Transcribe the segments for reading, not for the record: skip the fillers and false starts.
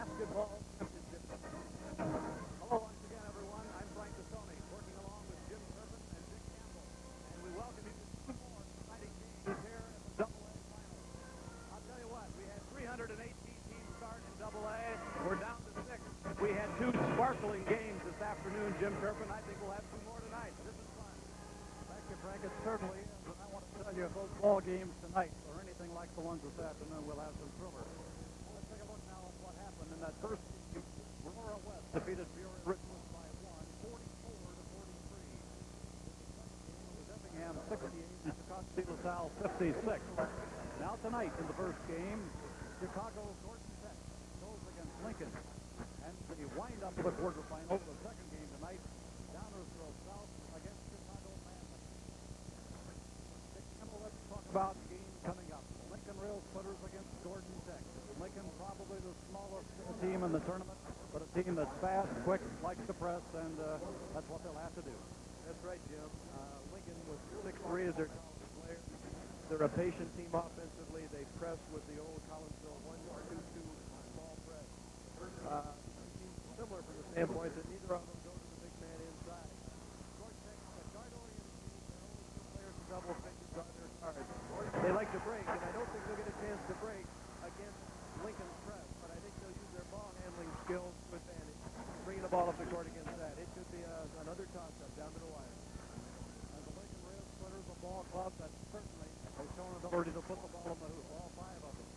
Basketball Championship. Hello once again, everyone. I'm Frank Cassoni, working along with Jim Turpin and Dick Campbell. And we welcome you to two more exciting games here at the AA Finals. I'll tell you what, we had 318 teams start in AA. We're down to 6. We had 2 sparkling games this afternoon, Jim Turpin. I think we'll have 2 more tonight. This is fun. Thank you, Frank. It certainly is. And I want to tell you, if those ball games tonight are anything like the ones this afternoon, we'll have some thrillers. Let's take a look now at what happened in that first game. Aurora West defeated Peoria Richmond by 1, 44-43. Was Effingham 68 and Chicago De La Salle 56. Now tonight in the first game, Chicago Gordon Tech goes against Lincoln. And the wind up of the quarterfinal, the second game tonight, Downersville South against Chicago Manly. Let's talk about the game coming up. Lincoln Railsplitters against Gordon Tech. Lincoln probably the smallest team in the tournament, but a team that's fast, quick, likes to press, and that's what they'll have to do. That's right, Jim. Lincoln with 6'3" as their college player. They're a patient team offensively. They press with the old Collinsville 1-2-2 ball press. Similar from the standpoint that neither of them go to the big man inside. Gordon Tech, the guard-oriented team, their only 2 players with double figures on their cards. They like to break, and I don't think they'll get a chance to break against Lincoln's press, but I think they'll use their ball handling skills to advantage, bringing the ball up the court against that. It could be another toss-up down to the wire. And the Lincoln Railsplitters, a ball club that certainly has shown an ability to put the ball in the hoop, all 5 of them.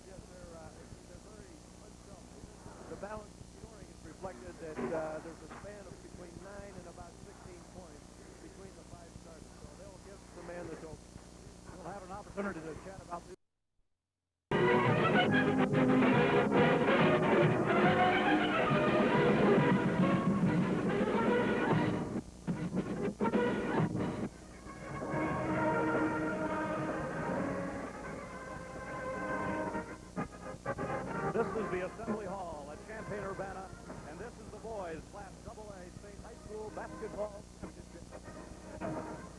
Yes, they're very unselfish. The balance of scoring is reflected that there's a span of between 9 and about 16 points between the 5 starters, so they'll give the man that's open. We'll have an opportunity to chat about this. This is the Assembly Hall at Champaign-Urbana, and this is the boys' Class AA State High School Basketball Championship.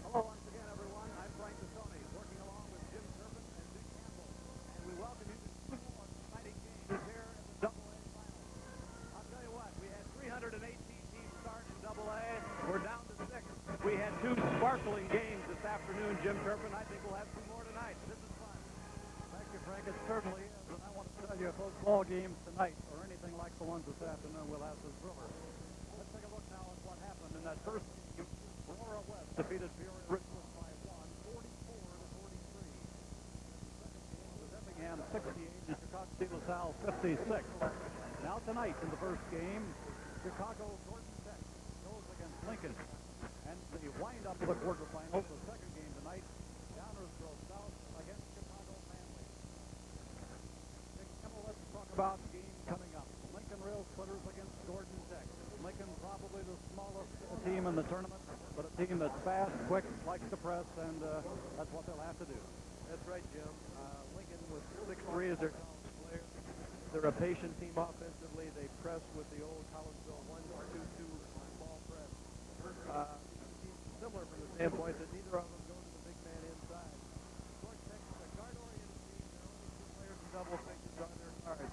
Hello once again, everyone. I'm Frank Cassoni, working along with Jim Turpin and Dick Campbell, and we welcome you to 2 more exciting games here at the AA Finals. I'll tell you what, we had 318 teams start in AA. We're down to 6. We had 2 sparkling games this afternoon, Jim Turpin. I think we'll have 2 more tonight. This is fun. Thank you, Frank. It certainly is. And I want to tell you, if those ball games tonight are anything like the ones this afternoon, we'll have some thrillers. Let's take a look now at what happened in that first game. Aurora West defeated Peoria Richmond by 1, 44-43. The second game was Effingham 68 and Chicago De La Salle 56. Now tonight in the first game, Chicago Gordon Tech goes against Lincoln. And the wind up of the quarterfinal, the second game tonight, Downersville South against Chicago Manly. Dick Campbell, let's talk about the game coming up. Lincoln Railsplitters against Gordon Tech. Lincoln probably the smallest team in the tournament, but a team that's fast, quick, likes to press, and that's what they'll have to do. That's right, Jim. Lincoln with 6'3" as their college player. They're a patient team offensively. They press with the old Collinsville 1-2-2 ball press. Similar from the standpoint that neither of them go to the big man inside. Gordon Tech, the guard-oriented team, their only 2 players with double figures on their cards.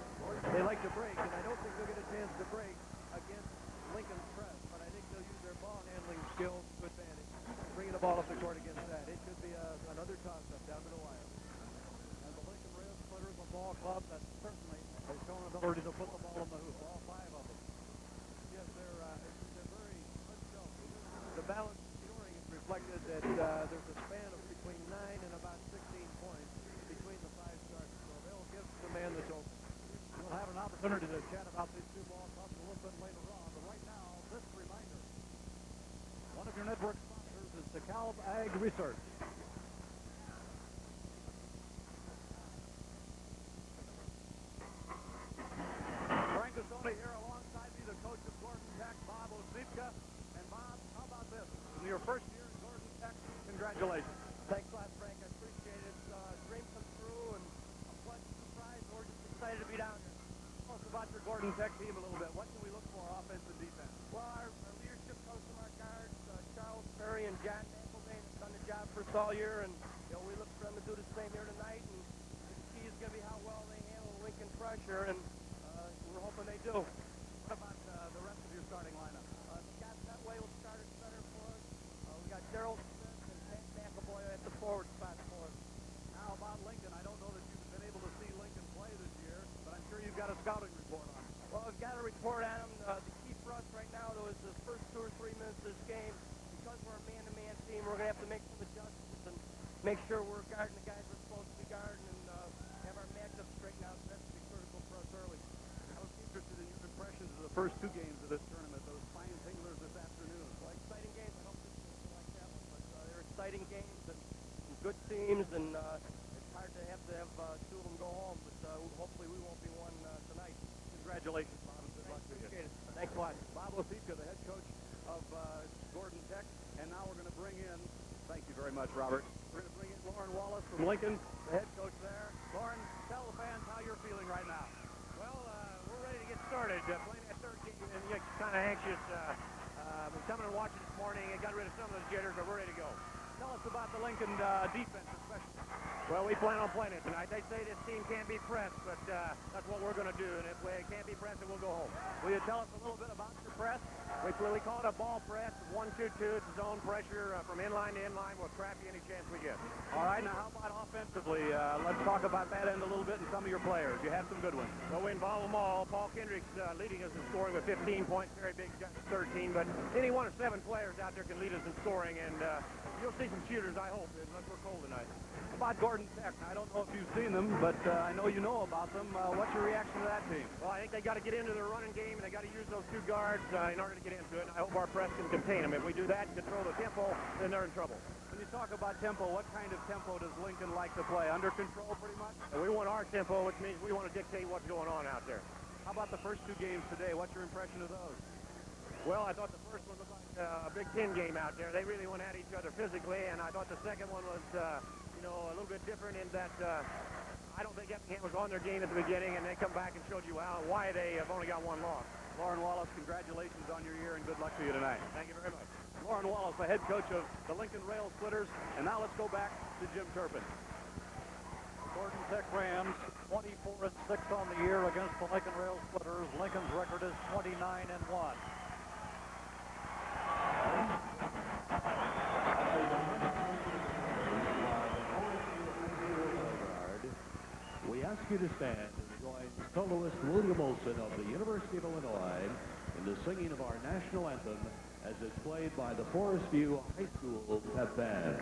They like to break, and I don't think they'll get a chance to break against Lincoln's press, but I think they'll use their ball handling skills to advantage, bringing the ball up the court against that. It could be another toss-up down to the wire. And the Lincoln Railsplitters, a ball club that certainly has shown an ability to put the ball in the hoop, all 5 of them. Yes, they're very unselfish. The balance of scoring is reflected that there's a span of between 9 and about 16 points between the 5 starters, so they'll give the man that's open. We'll have an opportunity to chat about these 2 ball clubs a little bit later on, but right now, this reminder. One of your network sponsors is DeKalb Ag Research. Frank Cassoni here alongside me, the coach of Gordon Tech, Bob Osipka. And Bob, how about this? In your first year at Gordon Tech, congratulations. Thanks a lot, Frank. I appreciate it. Dream come true, and a pleasant surprise. We're just excited to be down here. Tell us about your Gordon Tech team a little bit. What can we look for, offense and defense? Well, our leadership comes from our guards, Charles Perry and John McElvain have done the job for us all year, and we look for them to do the same here tonight. And the key is going to be how well they handle Lincoln pressure. And we're hoping they do. What about the rest of your starting lineup? Scott Metway will start at center for us. We got Darryl Smith and Pat McAvoy at the forward spot for us. How about Lincoln? I don't know that you've been able to see Lincoln play this year, but I'm sure you've got a scouting report on him. Well, I've got a report on him. The key for us right now, though, is the first 2 or 3 minutes of this game. Because we're a man-to-man team, we're going to have to make some adjustments and make sure we're guarding the guys we're supposed to be guarding and have our matchups straightened out. So that's going to be critical for us early. I was interested in your impressions of the first 2 games of this tournament, those fine singlers this afternoon. Well, exciting games. I don't think it's like that one, but they're exciting games and some good teams, and it's hard to have 2 of them go home, but hopefully we won't be one tonight. Congratulations, Bob, and good luck to you. Appreciate it. Thanks a lot. Bob Osipka, the head coach of Gordon Tech, and now we're going to bring in, thank you very much, Robert, we're going to bring in Loren Wallace from Lincoln, the head coach there. Loren, tell the fans how you're feeling right now. Well, we're ready to get started. Playing that third game, and you're kind of anxious. Been coming and watching this morning and got rid of some of those jitters, but we're ready to go. Tell us about the Lincoln defense, especially. Well, we plan on playing it tonight. They say this team can't be pressed, but that's what we're going to do. And if we can't be pressed, then we'll go home. Will you tell us a little bit about your press? We call it a ball press, 1-2-2. It's zone pressure from inline to inline. We'll trap you any chance we get. All right, now how about offensively? Let's talk about that end a little bit and some of your players. You have some good ones. Well, we involve them all. Paul Kendrick's leading us in scoring with 15 points. Very big, 13. But any one of 7 players out there can lead us in scoring, and you'll see some shooters, I hope, unless we're cold tonight. About Gordon Tech, I don't know if you've seen them, but I know you know about them. What's your reaction to that team? Well, I think they got to get into their running game, and they got to use those 2 guards in order to get into it. I hope our press can contain them. If we do that and control the tempo, then they're in trouble. When you talk about tempo, what kind of tempo does Lincoln like to play? Under control, pretty much? And we want our tempo, which means we want to dictate what's going on out there. How about the first 2 games today? What's your impression of those? Well, I thought the first one was like a Big Ten game out there. They really went at each other physically, and I thought the second one was, a little bit different in that I don't think Effingham was on their game at the beginning, and they come back and showed you why they have only got 1 loss. Loren Wallace, congratulations on your year, and good luck to you tonight. Thank you very much. Loren Wallace, the head coach of the Lincoln Railsplitters, and now let's go back to Jim Turpin. Gordon Tech Rams, 24-6 on the year against the Lincoln Railsplitters. Lincoln's record is 29-1. We ask you to stand and join soloist William Olson of the University of Illinois in the singing of our national anthem as it's played by the Forest View High School Pep Band.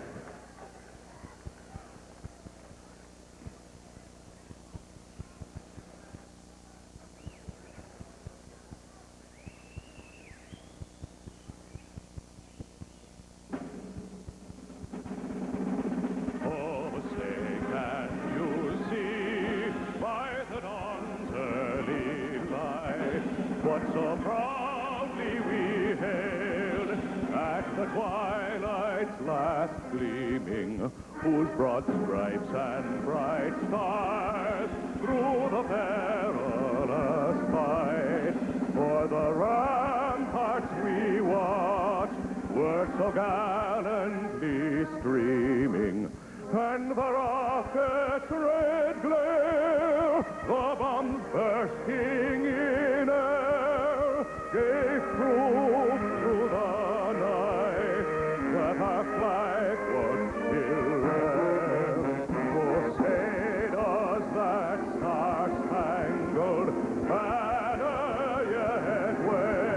So proudly we hailed at the twilight's last gleaming, whose broad stripes and bright stars through the perilous fight for the ramparts we watched were so gallantly streaming, and the rocket's red glare, the bombs bursting in air, gave proof through the night that our flag was still there. Oh, say does that star-spangled banner yet wave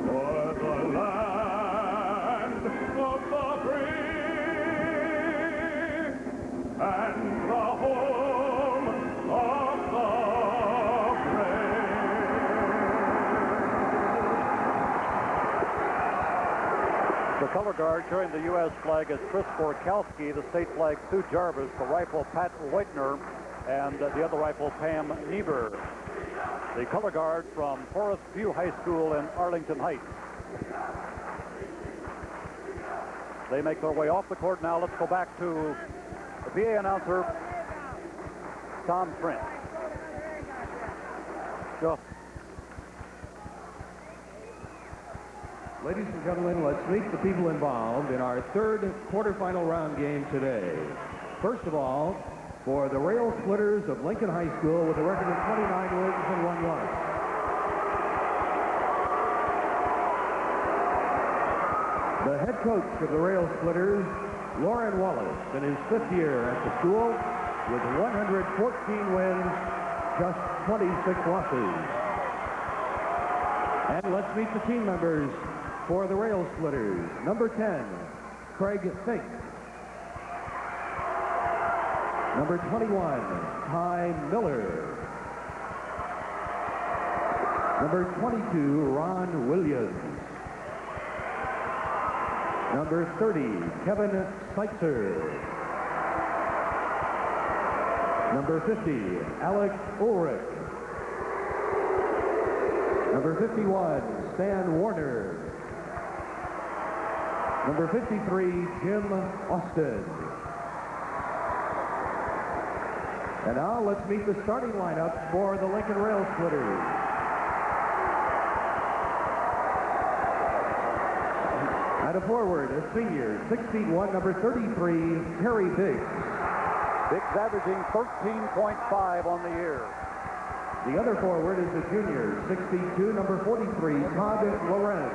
o'er the land of the free and the home of the brave? The color guard carrying the U.S. flag is Chris Gorkowski, the state flag Sue Jarvis, the rifle Pat Leutner, and the other rifle Pam Niebuhr. The color guard from Forest View High School in Arlington Heights. They make their way off the court now. Let's go back to the PA announcer, Tom Trent. Go. Ladies and gentlemen, let's meet the people involved in our third quarterfinal round game today. First of all, for the Railsplitters of Lincoln High School with a record of 29 wins and 1 loss. The head coach of the Railsplitters, Loren Wallace, in his 5th year at the school with 114 wins, just 26 losses. And let's meet the team members for the Railsplitters. Number 10, Craig Fink. Number 21, Ty Miller. Number 22, Ron Williams. Number 30, Kevin Seitzer. Number 50, Alex Ulrich. Number 51, Stan Warner. Number 53, Jim Austin. And now let's meet the starting lineup for the Lincoln Railsplitters. At a forward, a senior, 6'1", number 33, Terry Biggs. Biggs averaging 13.5 on the year. The other forward is a junior, 6'2", number 43, Todd Loren.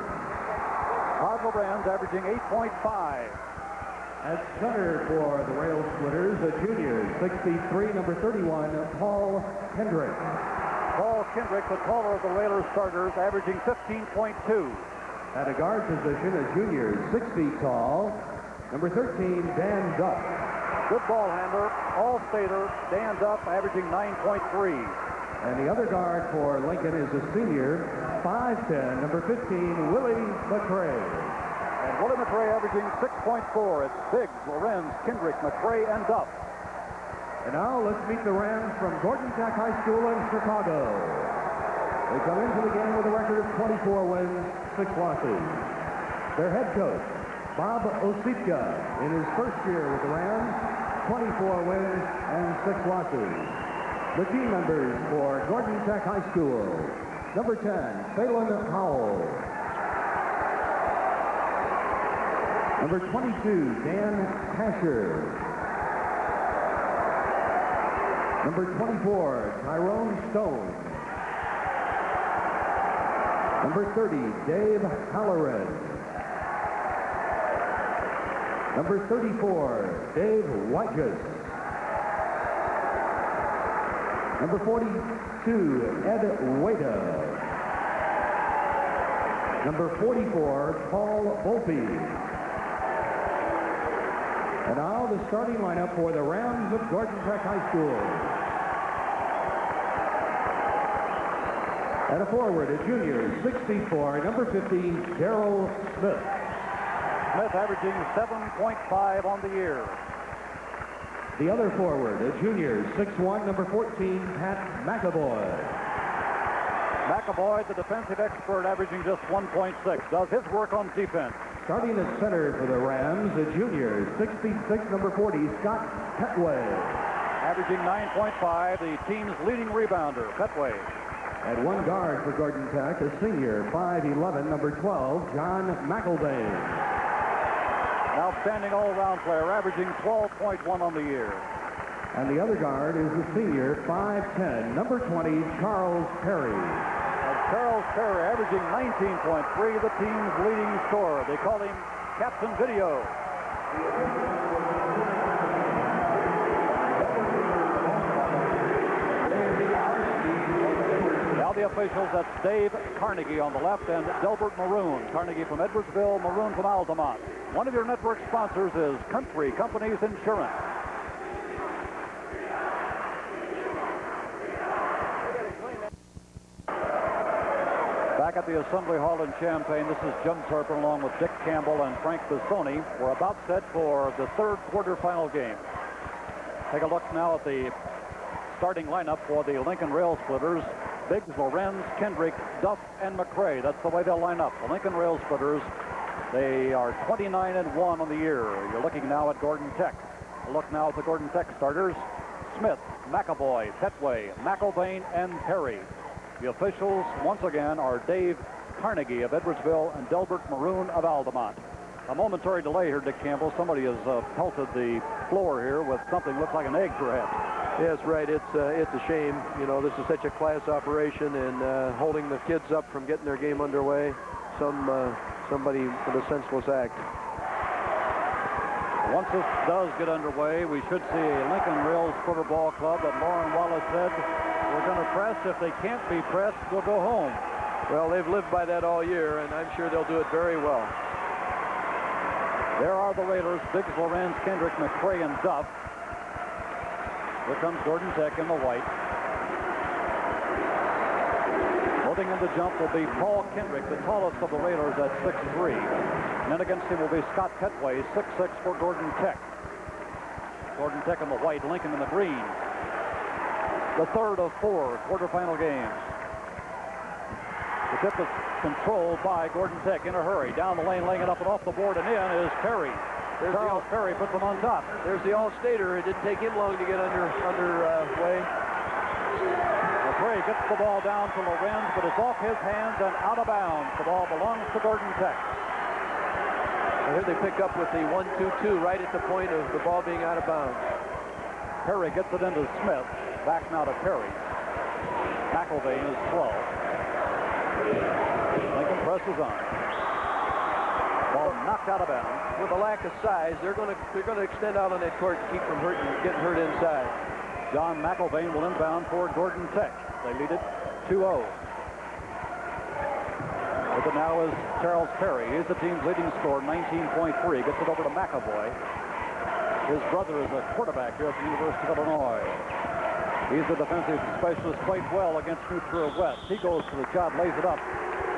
Todd Loren's averaging 8.5. At center for the Railsplitters, a junior, 6'3", number 31, Paul Kendrick. Paul Kendrick, the taller of the Railers starters, averaging 15.2. At a guard position, a junior, 6 feet tall, number 13, Dan Duff. Good ball handler, all-stater, Dan Duff, averaging 9.3. And the other guard for Lincoln is a senior, 5'10", number 15, Willie McCray. And Willie McCray averaging 6.4. It's Biggs, Lorenz, Kendrick, McCray, and Duff. And now let's meet the Rams from Gordon Tech High School in Chicago. They come into the game with a record of 24 wins, 6 losses. Their head coach, Bob Osipka, in his first year with the Rams, 24 wins and 6 losses. The team members for Gordon Tech High School. Number 10, Phelan Howell. Number 22, Dan Asher. Number 24, Tyrone Stone. Number 30, Dave Halloran. Number 34, Dave Whitegis. Number 42, Ed Wada. Number 44, Paul Volpe. And now the starting lineup for the Rams of Gordon Tech High School. At a forward, a junior, 6'4", number 50, Darryl Smith. Smith averaging 7.5 on the year. The other forward, a junior, 6'1", number 14, Pat McAvoy. McAvoy, the defensive expert, averaging just 1.6, does his work on defense. Starting at center for the Rams, a junior, 6'6", number 40, Scott Petway. Averaging 9.5, the team's leading rebounder, Petway. At one guard for Gordon Tech, a senior, 5'11", number 12, John McElvain. An outstanding all-around player, averaging 12.1 on the year. And the other guard is the senior, 5'10", number 20, Charles Perry. And Charles Perry averaging 19.3, the team's leading scorer. They call him Captain Video. Now the officials, that's Dave Carnegie on the left and Delbert Maroon. Carnegie from Edwardsville, Maroon from Altamont. One of your network sponsors is Country Companies Insurance. Back at the Assembly Hall in Champaign, this is Jim Turpin along with Dick Campbell and Frank Bissoni. We're about set for the third quarterfinal game. Take a look now at the starting lineup for the Lincoln Railsplitters. Biggs, Lorenz, Kendrick, Duff, and McCray. That's the way they'll line up. The Lincoln Railsplitters, they are 29-1 on the year. You're looking now at Gordon Tech. A look now at the Gordon Tech starters. Smith, McAvoy, Petway, McElvain, and Perry. The officials, once again, are Dave Carnegie of Edwardsville and Delbert Maroon of Altamont. A momentary delay here, Dick Campbell. Somebody has pelted the floor here with something looks like an egg, perhaps. Yes, right. It's a shame. You know, this is such a class operation, and holding the kids up from getting their game underway. Somebody with a senseless act. Once this does get underway, we should see a Lincoln Railsplitter Ball Club that Loren Wallace said, we're going to press. If they can't be pressed, we'll go home. Well, they've lived by that all year, and I'm sure they'll do it very well. There are the Raiders, Biggs, Loren, Kendrick, McCray, and Duff. Here comes Gordon Tech in the white. Loading in the jump will be Paul Kendrick, the tallest of the Raiders at 6'3". And then against him will be Scott Petway, 6'6" for Gordon Tech. Gordon Tech in the white, Lincoln in the green. The third of 4 quarterfinal games. The tip is controlled by Gordon Tech in a hurry. Down the lane, laying it up and off the board and in is Perry. Charles Perry puts them on top. There's the All-Stater. It didn't take him long to get underway. McCray gets the ball down to Loren, but it's off his hands and out of bounds. The ball belongs to Gordon Tech. And here they pick up with the 1-2-2 right at the point of the ball being out of bounds. Perry gets it into Smith. Back now to Perry. McElvain is slow. Lincoln presses on. Ball knocked out of bounds. With a lack of size, they're going to extend out on that court to keep from getting hurt inside. John McElvain will inbound for Gordon Tech. They lead it 2-0. With it now is Charles Perry. He's the team's leading scorer, 19.3. Gets it over to McAvoy. His brother is a quarterback here at the University of Illinois. He's a defensive specialist, played well against New Trier West. He goes for the job, lays it up.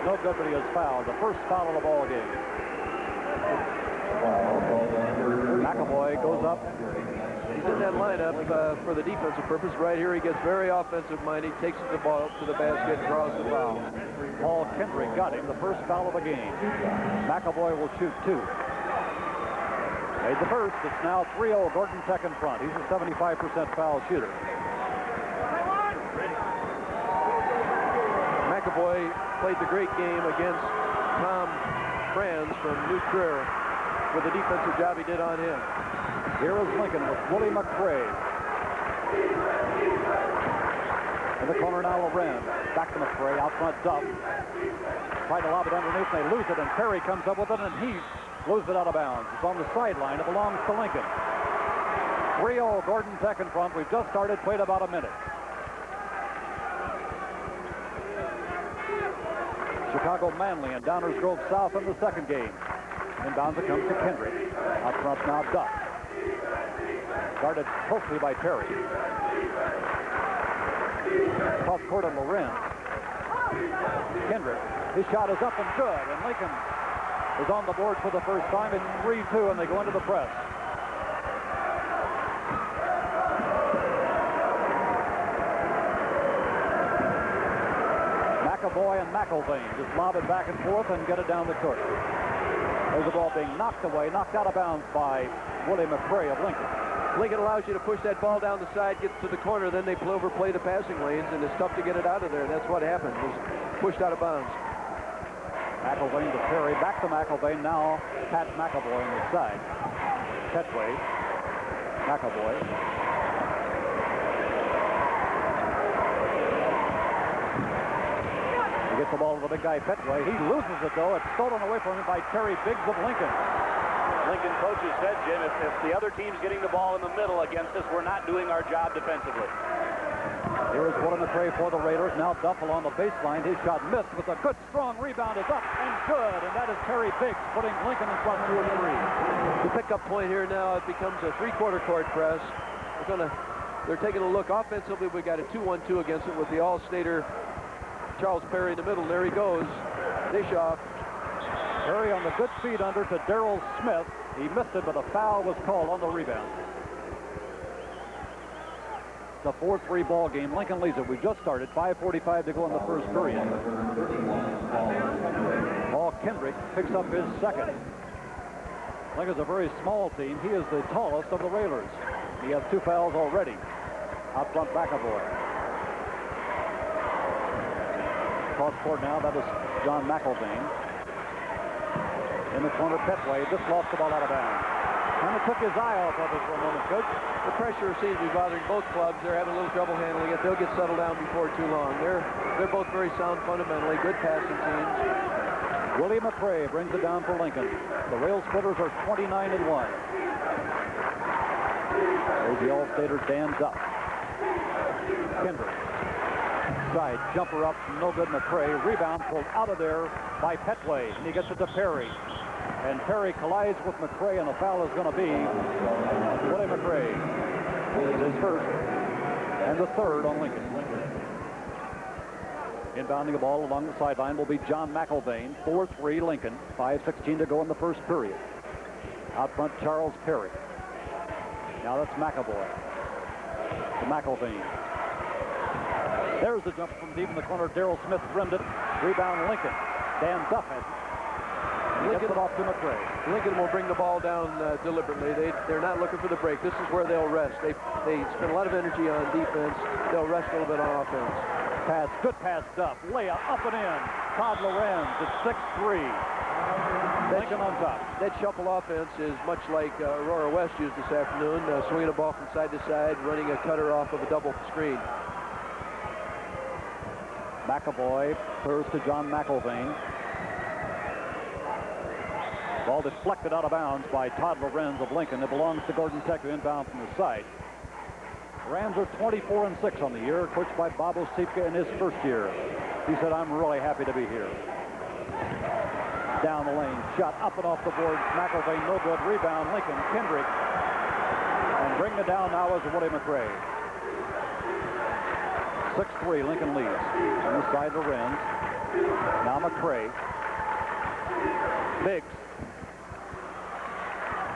No good, but he has fouled. The first foul of the ball game. McAvoy goes up. He's in that lineup for the defensive purpose. Right here, he gets very offensive-minded. He takes the ball to the basket and draws the foul. Paul Kendrick got him, the first foul of the game. McAvoy will shoot 2. Made the first. It's now 3-0. Gordon Tech in front. He's a 75% foul shooter. McAvoy played the great game against Tom Franz from New Trier with the defensive job he did on him. Here is Lincoln with Willie McCray. In the corner now, Loren. Back to McCray. Out front, Duff. Trying to lob it underneath. They lose it, and Perry comes up with it, and he loses it out of bounds. It's on the sideline. It belongs to Lincoln. 3-0. Gordon Tech in front. We've just started. Played about a minute. Chicago Manly and Downers Grove South in the second game. Inbounds it comes to Kendrick. Out front now, Duff. Guarded closely by Perry. Cross court of Loren. Kendrick. His shot is up and good, and Lincoln is on the board for the first time. It's 3-2, and they go into the press. McAvoy and McElvain just lob it back and forth and get it down the court. There's the ball being knocked away, knocked out of bounds by Willie McCray of Lincoln. Lincoln allows you to push that ball down the side, gets to the corner, then they overplay the passing lanes, and it's tough to get it out of there. That's what happened. It was pushed out of bounds. McElvain to Perry, back to McElvain. Now Pat McAvoy on the side. Petway, McAvoy. He gets the ball to the big guy, Petway. He loses it, though. It's stolen away from him by Terry Biggs of Lincoln. Lincoln coaches said, Jim, if the other team's getting the ball in the middle against us, we're not doing our job defensively. Here is Willie McCray for the Raiders. Now Duff along the baseline. His shot missed with a good, strong rebound. Is up and good. And that is Terry Biggs putting Lincoln in front 2-3. The pickup point here now, it becomes a three-quarter court press. They're taking a look offensively. We got a 2-1-2 against it with the All-Stater Charles Perry in the middle. There he goes. Dish off. Perry on the good feed under to Darryl Smith. He missed it, but a foul was called on the rebound. It's a 4-3 ball game. Lincoln leads it. We just started. 5:45 to go in the first period. Paul Kendrick picks up his second. Lincoln's a very small team. He is the tallest of the Railers. He has 2 fouls already. Out front, McAvoy. Cross court now. That is John McElvain. In the corner, Petway just lost the ball out of bounds. Kind of took his eye off of it for a moment, Coach. The pressure seems to be bothering both clubs. They're having a little trouble handling it. They'll get settled down before too long. They're both very sound fundamentally, good passing teams. Willie McRae brings it down for Lincoln. The Railsplitters are 29-1. There's the All-Stater Dan Duff. Kendrick. Side jumper up, no good. McRae. Rebound pulled out of there by Petway, and he gets it to Perry. And Perry collides with McRae, and the foul is going to be Willie McRae. His first and the third on Lincoln. Inbounding the ball along the sideline will be John McElvain. 4-3 Lincoln. 5:16 to go in the first period. Out front, Charles Perry. Now that's McAvoy. To McElvain. There's the jump from deep in the corner. Darryl Smith rimmed it. Rebound Lincoln. Dan Duff has it. Lincoln it off to McRae. Lincoln will bring the ball down deliberately. They're not looking for the break. This is where they'll rest. They spend a lot of energy on defense. They'll rest a little bit on offense. Pass, good pass, Duff. Layup up and in. Todd Loren to 6-3. Lincoln on top. That shuffle offense is much like Aurora West used this afternoon, swinging a ball from side to side, running a cutter off of a double screen. McAvoy throws to John McElvain. Ball deflected out of bounds by Todd Lorenz of Lincoln. It belongs to Gordon Tech, inbound from the side. Rams are 24-6 on the year, coached by Bob Osipka in his first year. He said, I'm really happy to be here. Down the lane, shot up and off the board. McElvain, no good. Rebound, Lincoln. Kendrick. And bringing it down now is Willie McRae. 6-3, Lincoln leads. On the side, Lorenz. Now McRae. Biggs.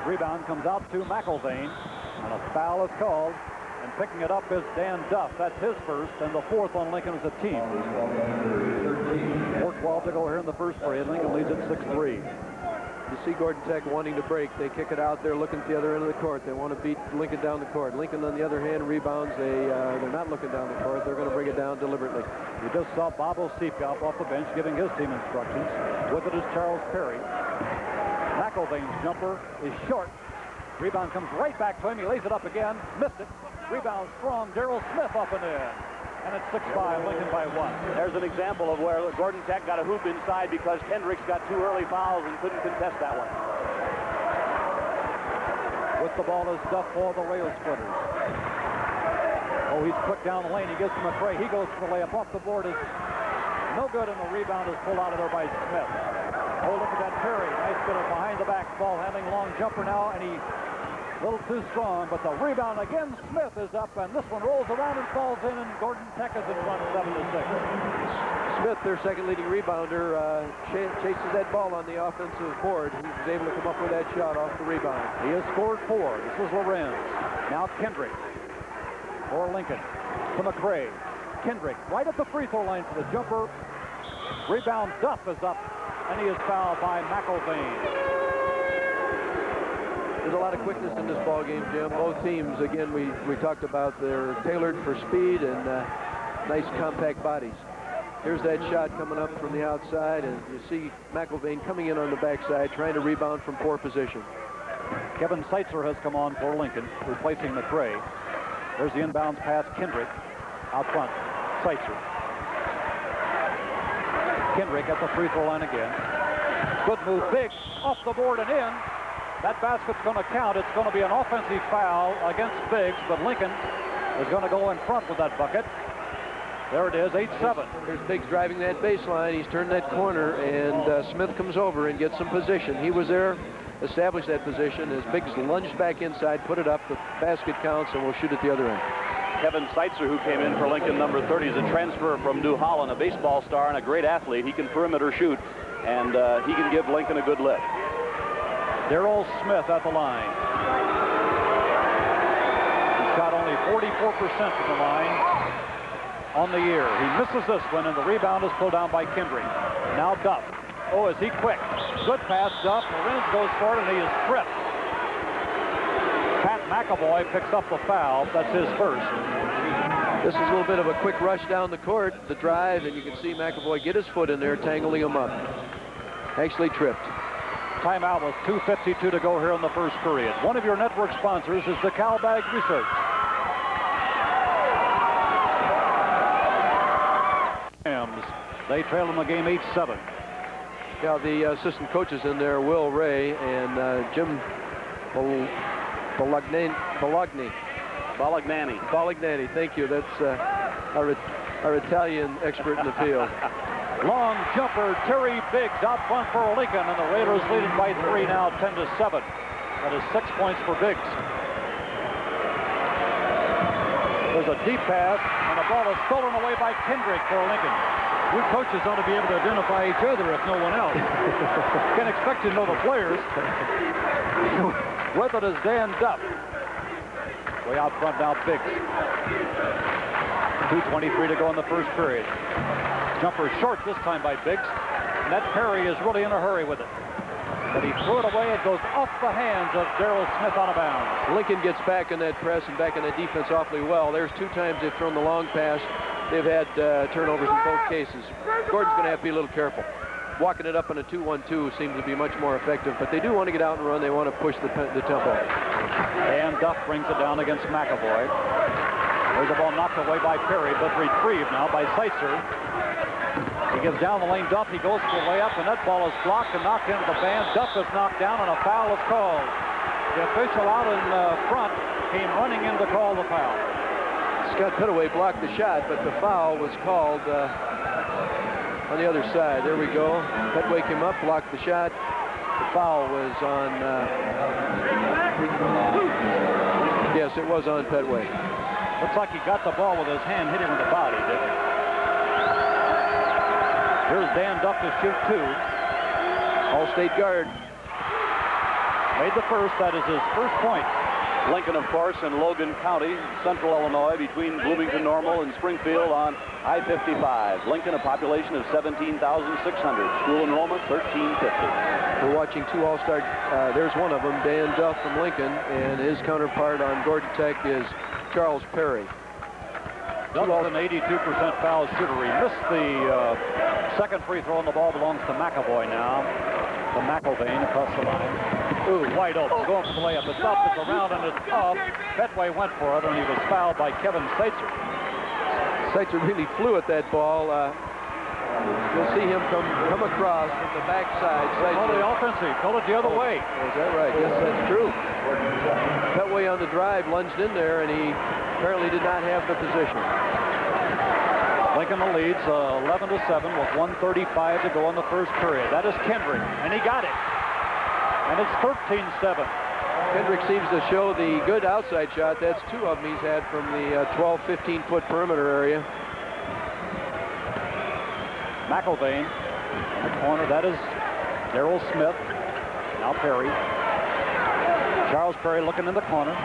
Rebound comes out to McElvain, and a foul is called. And picking it up is Dan Duff. That's his first, and the fourth on Lincoln as a team. 4:12 to go here in the first period. Lincoln leads at 6-3. You see Gordon Tech wanting to break. They kick it out. They're looking at the other end of the court. They want to beat Lincoln down the court. Lincoln, on the other hand, rebounds. They're not looking down the court. They're going to bring it down deliberately. You just saw Bob Osipka up off the bench giving his team instructions. With it is Charles Perry. McElvain's jumper is short. Rebound comes right back to him. He lays it up again. Missed it. Rebound strong. Darryl Smith up and in. And it's 6-5, Lincoln by 1. There's an example of where Gordon Tech got a hoop inside because Kendrick's got 2 early fouls and couldn't contest that one. With the ball is Duff for the Railsplitters. Oh, he's quick down the lane. He gets to McRae. He goes for the layup off the board. Is no good, and the rebound is pulled out of there by Smith. Oh, look at that Perry. Nice bit of behind the back ball handling, long jumper now, and he a little too strong, but the rebound again. Smith is up, and this one rolls around and falls in, and Gordon Tech is in front 7-6. Smith, their second leading rebounder, chases that ball on the offensive board. He was able to come up with that shot off the rebound. He has scored 4. This is Loren. Now Kendrick for Lincoln to McRae. Kendrick right at the free throw line for the jumper. Rebound, Duff is up, and he is fouled by McElvain. There's a lot of quickness in this ball game, Jim. Both teams, again, we talked about they're tailored for speed and nice compact bodies. Here's that shot coming up from the outside, and you see McElvain coming in on the backside, trying to rebound from poor position. Kevin Seitzer has come on for Lincoln, replacing McRae. There's the inbounds pass, Kendrick out front. Seitzer. Kendrick at the free throw line again. Good move, Biggs off the board and in. That basket's going to count. It's going to be an offensive foul against Biggs, but Lincoln is going to go in front with that bucket. There it is, 8-7. Here's Biggs driving that baseline. He's turned that corner, and Smith comes over and gets some position. He was there, established that position. As Biggs lunged back inside, put it up, the basket counts, and we'll shoot at the other end. Kevin Seitzer, who came in for Lincoln, number 30, is a transfer from New Holland, a baseball star and a great athlete. He can perimeter shoot, and he can give Lincoln a good lift. Darryl Smith at the line. He shot only 44% from the line on the year. He misses this one, and the rebound is pulled down by Kendrick. Now Duff. Oh, is he quick? Good pass, Duff. Loren goes for it, and he is tripped. Pat McAvoy picks up the foul. That's his first. This is a little bit of a quick rush down the court, the drive, and you can see McAvoy get his foot in there, tangling him up. Actually tripped. Timeout with 2:52 to go here in the first period. One of your network sponsors is the Calbag Research. They trail in the game 8-7. Yeah, the assistant coaches in there, Will Ray and Jim Bolognani. Thank you. That's our Italian expert in the field. Long jumper, Terry Biggs out front for Lincoln, and the Raiders lead it by 3 now, 10-7. That is 6 points for Biggs. There's a deep pass, and the ball is stolen away by Kendrick for Lincoln. You coaches ought to be able to identify each other if no one else. Can't expect you to know the players. With it is Dan Duff. Way out front now, Biggs. 2:23 to go in the first period. Jumper short this time by Biggs. And that Perry is really in a hurry with it. But he threw it away. It goes off the hands of Darryl Smith out of bounds. Lincoln gets back in that press and back in that defense awfully well. There's 2 times they've thrown the long pass. They've had turnovers in both cases. Gordon's going to have to be a little careful. Walking it up on a 2-1-2 seems to be much more effective, but they do want to get out and run. They want to push the tempo. And Duff brings it down against McAvoy. There's a ball knocked away by Perry, but retrieved now by Seitzer. He gives down the lane. Duff, he goes for the layup, and that ball is blocked and knocked into the band. Duff is knocked down, and a foul is called. The official out in front came running in to call the foul. Scott Petaway blocked the shot, but the foul was called on the other side. There we go. Petaway came up, blocked the shot. The foul was on... yes, it was on Petaway. Looks like he got the ball with his hand, hit him in the body, didn't he? Here's Dan Duff to shoot 2. All-State guard. Made the first. That is his first point. Lincoln, of course, in Logan County, Central Illinois, between Bloomington Normal and Springfield on I-55. Lincoln, a population of 17,600. School enrollment, 1,350. We're watching 2 All-Star. There's one of them, Dan Duff from Lincoln, and his counterpart on Gordon Tech is Charles Perry. Duff is an 82% foul shooter. He missed the second free throw, and the ball belongs to McAvoy now. To McElvain across the line. Ooh, wide open, going for the layup. It's up, it's around, and it's up. Petway went for it, and he was fouled by Kevin Seitzer. Seitzer really flew at that ball. You'll see him come across from the backside. Oh, the offensive. Told it the other way. Is that right? Yes, that's true. Petway on the drive lunged in there, and he apparently did not have the position. Lincoln leads 11-7 with 1:35 to go in the first period. That is Kendrick, and he got it. And it's 13-7. Kendrick seems to show the good outside shot. That's 2 of them he's had from the 12, 15-foot perimeter area. McElvain in the corner. That is Darryl Smith. Now Perry. Charles Perry looking in the corner.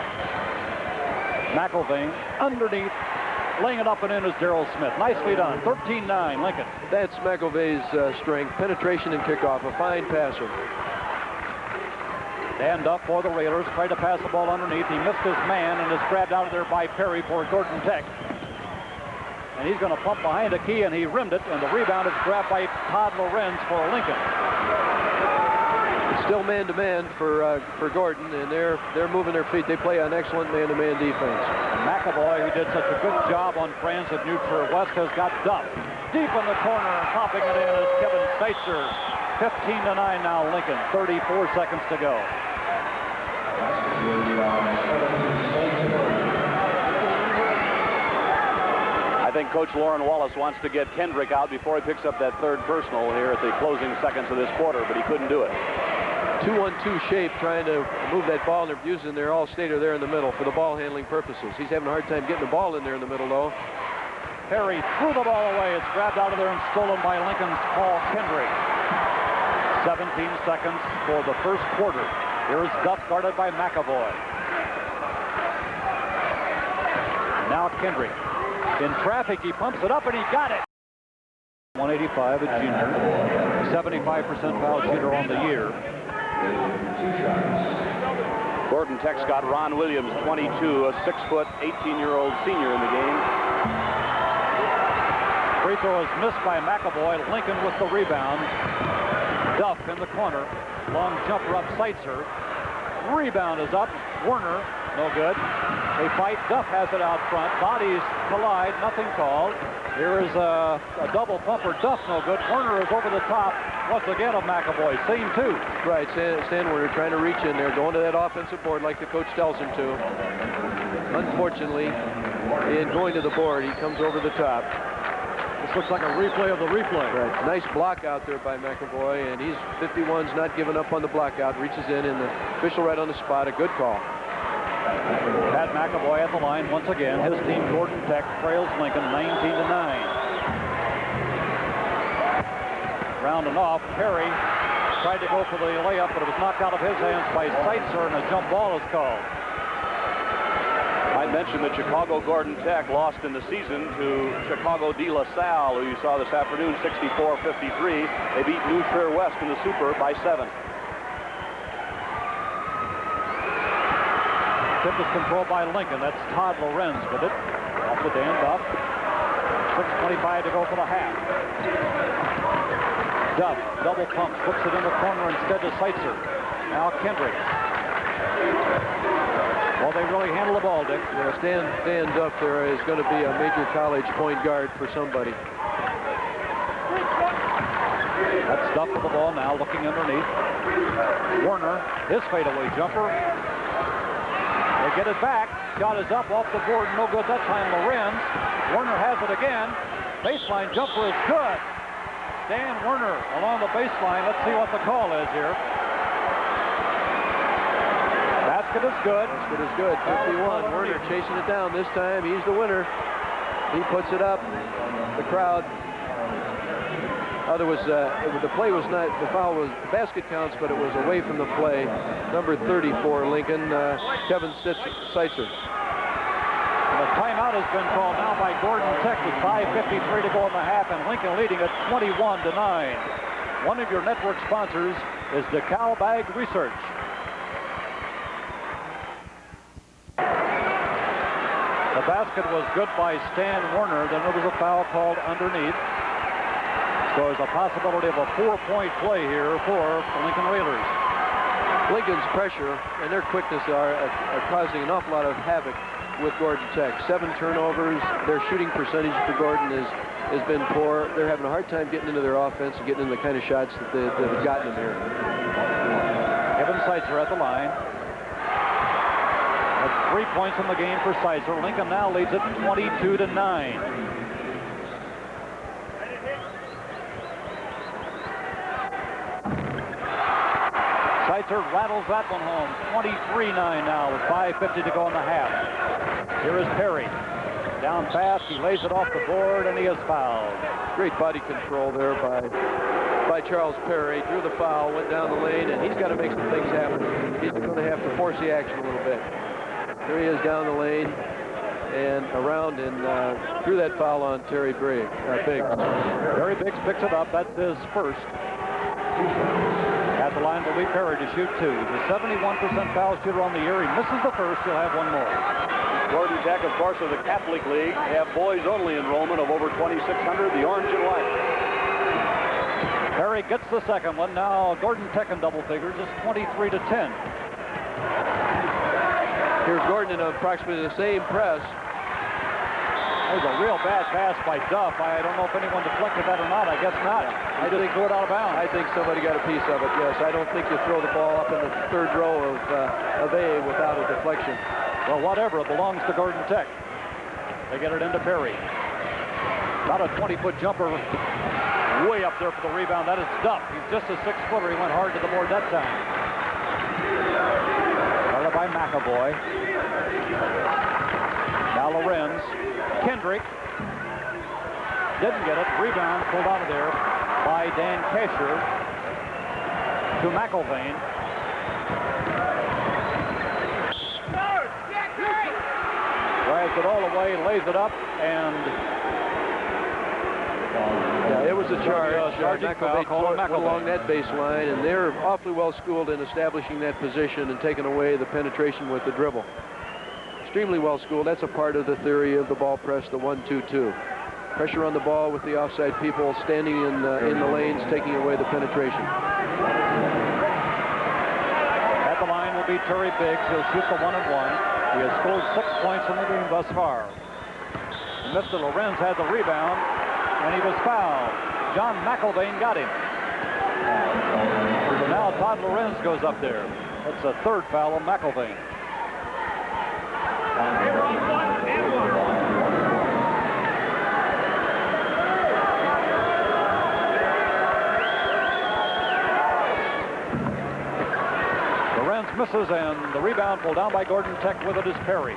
McElvain underneath. Laying it up and in is Darryl Smith. Nicely done. 13-9, Lincoln. That's McElvai's strength. Penetration and kickoff. A fine passer. Dan Duff for the Raiders. Tried to pass the ball underneath. He missed his man and is grabbed out of there by Perry for Gordon Tech. And he's going to pump behind a key, and he rimmed it, and the rebound is grabbed by Todd Loren for Lincoln. It's still man-to-man for Gordon, and they're moving their feet. They play an excellent man-to-man defense. And McAvoy, who did such a good job on Franz at Newport West, has got Duff deep in the corner, and popping it in is Kevin Seitzer. 15-9 now, Lincoln. 34 seconds to go. I think Coach Loren Wallace wants to get Kendrick out before he picks up that 3rd personal here at the closing seconds of this quarter, but he couldn't do it. 2-1-2 shape, trying to move that ball, and they're using their All-State there in the middle for the ball handling purposes. He's having a hard time getting the ball in there in the middle, though. Perry threw the ball away. It's grabbed out of there and stolen by Lincoln's Paul Kendrick. 17 seconds for the first quarter. Here's Duff guarded by McAvoy. Now Kendrick. In traffic, he pumps it up, and he got it. 185, a junior. 75% foul shooter on the year. Gordon Tech's got Ron Williams, 22, a 6-foot, 18-year-old senior in the game. Free throw is missed by McAvoy. Lincoln with the rebound. Duff in in the corner. Long jumper up Seitzer. Rebound is up. Werner, no good. They fight. Duff has it out front. Bodies collide. Nothing called. Here is a double pumper. Duff, no good. Werner is over the top. Once again of McAvoy. Scene 2. Right, Stan Werner trying to reach in there, going to that offensive board like the coach tells him to. Unfortunately, in going to the board, he comes over the top. This looks like a replay of the replay. Right. Nice block out there by McAvoy, and he's 51's not giving up on the block out. Reaches in, and the official right on the spot. A good call. Pat McAvoy at the line once again. His team, Gordon Tech, trails Lincoln 19-9. Rounding off, Perry tried to go for the layup, but it was knocked out of his hands by Seitzer, and a jump ball is called. I mentioned that Chicago Gordon Tech lost in the season to Chicago De La Salle, who you saw this afternoon, 64-53. They beat New Trier West in the Super by 7. Tip is controlled by Lincoln. That's Todd Lorenz with it. Off with Dan Duff. 6:25 to go for the half. Duff, double pump, puts it in the corner instead to Seitzer. Now Kendrick. Well, they really handle the ball, Dick. Yeah, Dan Duff there is going to be a major college point guard for somebody. That's Duff with the ball now, looking underneath. Werner, his fadeaway jumper. They get it back. Shot is up off the board. No good that time. Loren. Werner has it again. Baseline jumper is good. Dan Werner along the baseline. Let's see what the call is here. Basket is good. Basket is good. 51. Werner chasing it down. This time he's the winner. He puts it up. The crowd. The play was not, the foul was, the basket counts, but it was away from the play. Number 34, Lincoln, Kevin Seitzer. And a timeout has been called now by Gordon Tech with 5:53 to go in the half, and Lincoln leading at 21-9. One of your network sponsors is DeKalb Ag Research. The basket was good by Stan Werner. Then there was a foul called underneath. So there's a possibility of a 4-point play here for the Lincoln Railers. Lincoln's pressure and their quickness are causing an awful lot of havoc with Gordon Tech. 7 turnovers. Their shooting percentage for Gordon has been poor. They're having a hard time getting into their offense and getting into the kind of shots that have gotten them here. Kevin Seitzer at the line. That's 3 points in the game for Seitzer. Lincoln now leads it 22-9. Seitzer rattles that one home. 23-9 now with 5:50 to go in the half. Here is Perry. Down fast, he lays it off the board, and he is fouled. Great body control there by Charles Perry. Drew the foul, went down the lane, and he's got to make some things happen. He's going to have to force the action a little bit. Here he is down the lane and around and threw that foul on Terry Biggs. Terry Biggs picks it up. That's his first. At the line will be Perry to shoot 2. The 71% foul shooter on the year. He misses the first. He'll have one more. Gordon Tech, of course, of the Catholic League. They have boys-only enrollment of over 2,600, the orange and white. Perry gets the second one. Now Gordon Tech in double figures. It's 23-10. Here's Gordon in approximately the same press. That was a real bad pass by Duff. I don't know if anyone deflected that or not. I guess not. I just threw it out of bounds. I think somebody got a piece of it, yes. I don't think you throw the ball up in the third row of A without a deflection. Well, whatever. It belongs to Gordon Tech. They get it into Perry. About a 20-foot jumper way up there for the rebound. That is Duff. He's just a 6-footer. He went hard to the board that time. Started by McAvoy. Now Lorenz. Kendrick didn't get it. Rebound pulled out of there by Dan Kasher to McElvain. Drives it all the way, lays it up, and it was a charge. McElvain along that baseline, and they're awfully well schooled in establishing that position and taking away the penetration with the dribble. Extremely well schooled. That's a part of the theory of the ball press, the 1-2-2. Pressure on the ball with the offside people standing in the lanes, taking away the penetration. At the line will be Terry Biggs. He'll shoot the 1-and-1. He has scored 6 points in the game thus far. And Mr. Lorenz had the rebound, and he was fouled. John McElvain got him. So now Todd Lorenz goes up there. That's a third foul on McElvain. Lorenz misses, and the rebound pulled down by Gordon Tech. With it is Perry.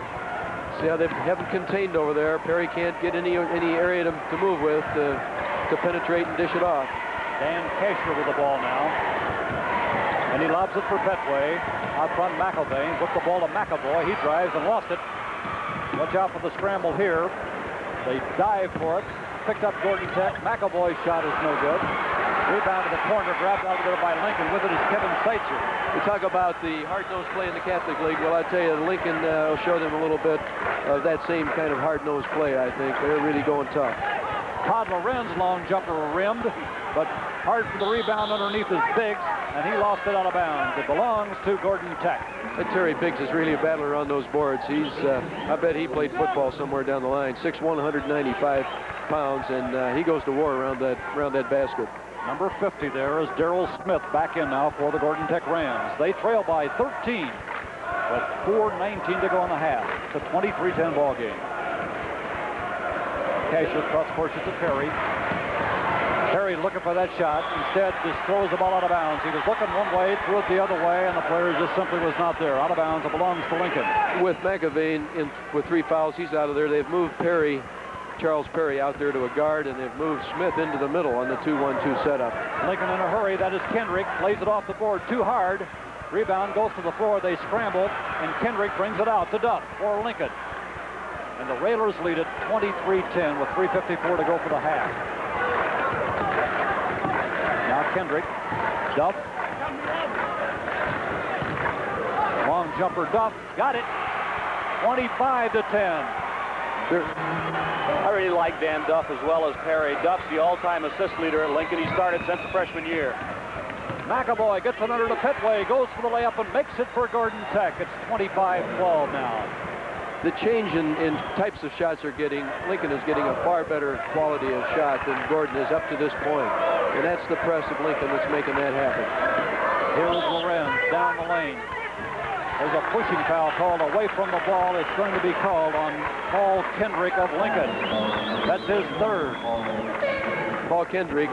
See how they haven't contained over there. Perry can't get any area to move with to penetrate and dish it off. Dan Casher with the ball now. And he lobs it for Petway. Out front, McElvain puts the ball to McAvoy. He drives and lost it. Watch out for the scramble here. They dive for it. Picked up Gordon Tech. McAvoy's shot is no good. Rebound to the corner, grabbed out there by Lincoln. With it is Kevin Seitzer. We talk about the hard-nosed play in the Catholic League. Well, I tell you, Lincoln will show them a little bit of that same kind of hard-nosed play, I think. They're really going tough. Todd Lorenz long jumper rimmed, but hard for the rebound underneath is Biggs, and he lost it out of bounds. It belongs to Gordon Tech. That Terry Biggs is really a battler on those boards. He's, I bet he played football somewhere down the line. 6'1", 195 pounds, and he goes to war around that basket. Number 50 there is Darryl Smith back in now for the Gordon Tech Rams. They trail by 13 with 4:19 to go in the half. It's a 23-10 ball game. Casher cross-courses to Perry. Perry looking for that shot. Instead, just throws the ball out of bounds. He was looking one way, threw it the other way, and the player just simply was not there. Out of bounds. It belongs to Lincoln. With McElvain with 3 fouls, he's out of there. They've moved Charles Perry out there to a guard, and they've moved Smith into the middle on the 2-1-2 setup. Lincoln in a hurry. That is Kendrick. Lays it off the board too hard. Rebound goes to the floor. They scramble, and Kendrick brings it out to Duff for Lincoln. And the Railers lead it 23-10 with 3:54 to go for the half. Now Kendrick. Duff. Long jumper. Duff. Got it. 25-10. I really like Dan Duff as well as Perry. Duff's the all-time assist leader at Lincoln. He started since the freshman year. McAvoy gets it under the Petway, goes for the layup and makes it for Gordon Tech. It's 25-12 now. The change in types of shots they're getting, Lincoln is getting a far better quality of shot than Gordon is up to this point. And that's the press of Lincoln that's making that happen. Here is Loren down the lane. There's a pushing foul called away from the ball. It's going to be called on Paul Kendrick of Lincoln. That's his third. Paul Kendrick,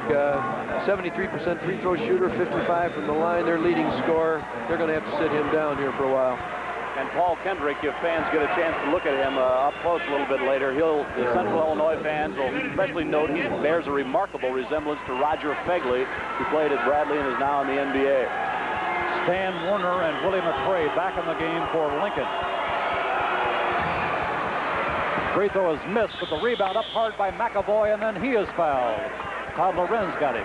73% free throw shooter, 55 from the line. Their leading scorer. They're going to have to sit him down here for a while. And Paul Kendrick, if fans get a chance to look at him up close a little bit later, the Central Illinois fans will especially note he bears a remarkable resemblance to Roger Fegley, who played at Bradley and is now in the NBA. Stan Warner and Willie McRae back in the game for Lincoln. Free throw is missed, but the rebound up hard by McAvoy, and then he is fouled. Todd Lorenz got him.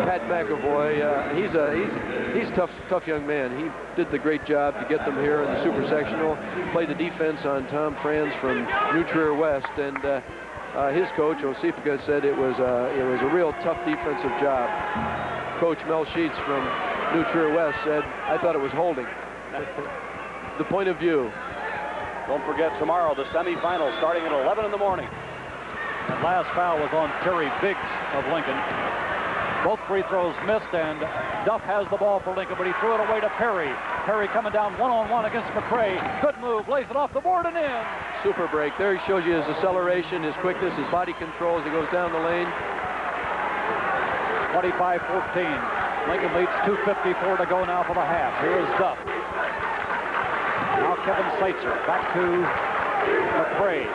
Pat McAvoy, he's tough young man. He did the great job to get them here in the Super Sectional. Played the defense on Tom Franz from New Trier West, and his coach Osifica said it was a real tough defensive job. Coach Mel Sheets from New Trier West said, "I thought it was holding." The point of view. Don't forget tomorrow the semifinals starting at 11 in the morning. And last foul was on Terry Biggs of Lincoln. Both free throws missed, and Duff has the ball for Lincoln, but he threw it away to Perry. Perry coming down one-on-one against McRae. Good move, lays it off the board and in. Super break. There he shows you his acceleration, his quickness, his body control as he goes down the lane. 25-14. Lincoln leads 2:54 to go now for the half. Here is Duff. Now Kevin Seitzer back to McRae.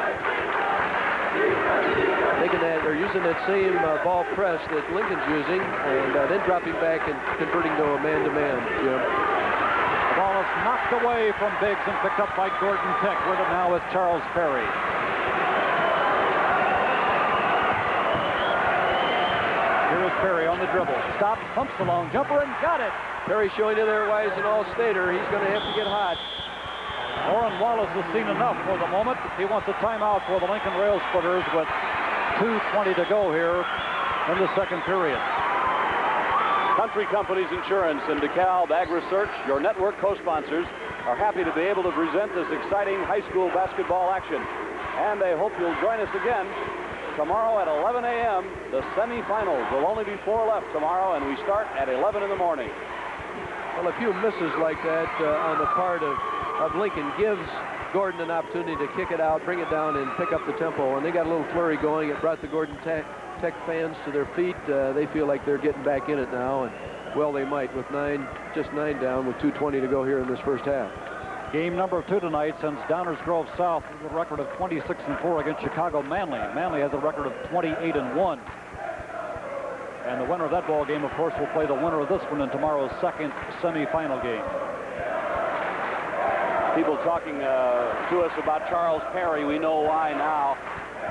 They're using that same ball press that Lincoln's using, and then dropping back and converting to a man-to-man, Jim. The ball is knocked away from Biggs and picked up by Gordon Tech. With it now is Charles Perry. Here is Perry on the dribble. Stops, pumps the long jumper, and got it. Perry showing you there why he's an all-stater. He's going to have to get hot. Loren Wallace has seen enough for the moment. He wants a timeout for the Lincoln Railsplitters with 2:20 to go here in the second period. Country Companies Insurance and DeKalb Ag Research, your network co-sponsors, are happy to be able to present this exciting high school basketball action. And they hope you'll join us again tomorrow at 11 a.m. The semifinals. There'll only be 4 left tomorrow, and we start at 11 in the morning. Well, a few misses like that on the part of Lincoln gives Gordon an opportunity to kick it out, bring it down, and pick up the tempo. And they got a little flurry going. It brought the Gordon Tech fans to their feet. They feel like they're getting back in it now, and well, they might with just 9 down with 2:20 to go here in this first half. Game number 2 tonight sends Downers Grove South with a record of 26-4 against Chicago Manly. Manly has a record of 28-1. And the winner of that ball game, of course, will play the winner of this one in tomorrow's second semifinal game. People talking to us about Charles Perry. We know why now.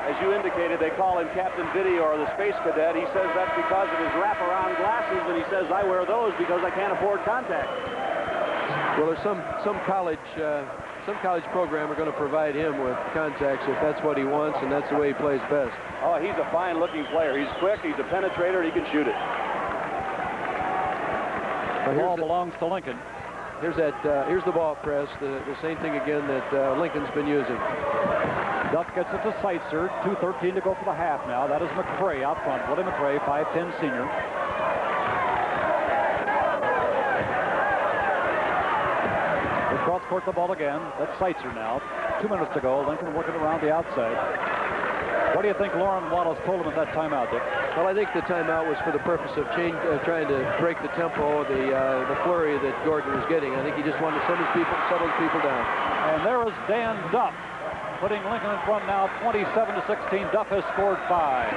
As you indicated, they call him Captain Video or the Space Cadet. He says that's because of his wraparound glasses, and he says, I wear those because I can't afford contacts. Well, there's some college program are going to provide him with contacts if that's what he wants, and that's the way he plays best. Oh, he's a fine-looking player. He's quick, he's a penetrator, he can shoot it. The ball belongs to Lincoln. Here's the ball press, the same thing again that Lincoln's been using. Duff gets it to Seitzer. 2:13 to go for the half now. That is McCray out front. Willie McCray, 5'10" senior. They cross-court the ball again. That's Seitzer now. 2 minutes to go. Lincoln working around the outside. What do you think Loren Wallace told him at that timeout, Dick? Well, I think the timeout was for the purpose of trying to break the tempo, the flurry that Gordon was getting. I think he just wanted to settle his people down. And there is Dan Duff, putting Lincoln in front now, 27-16. Duff has scored 5.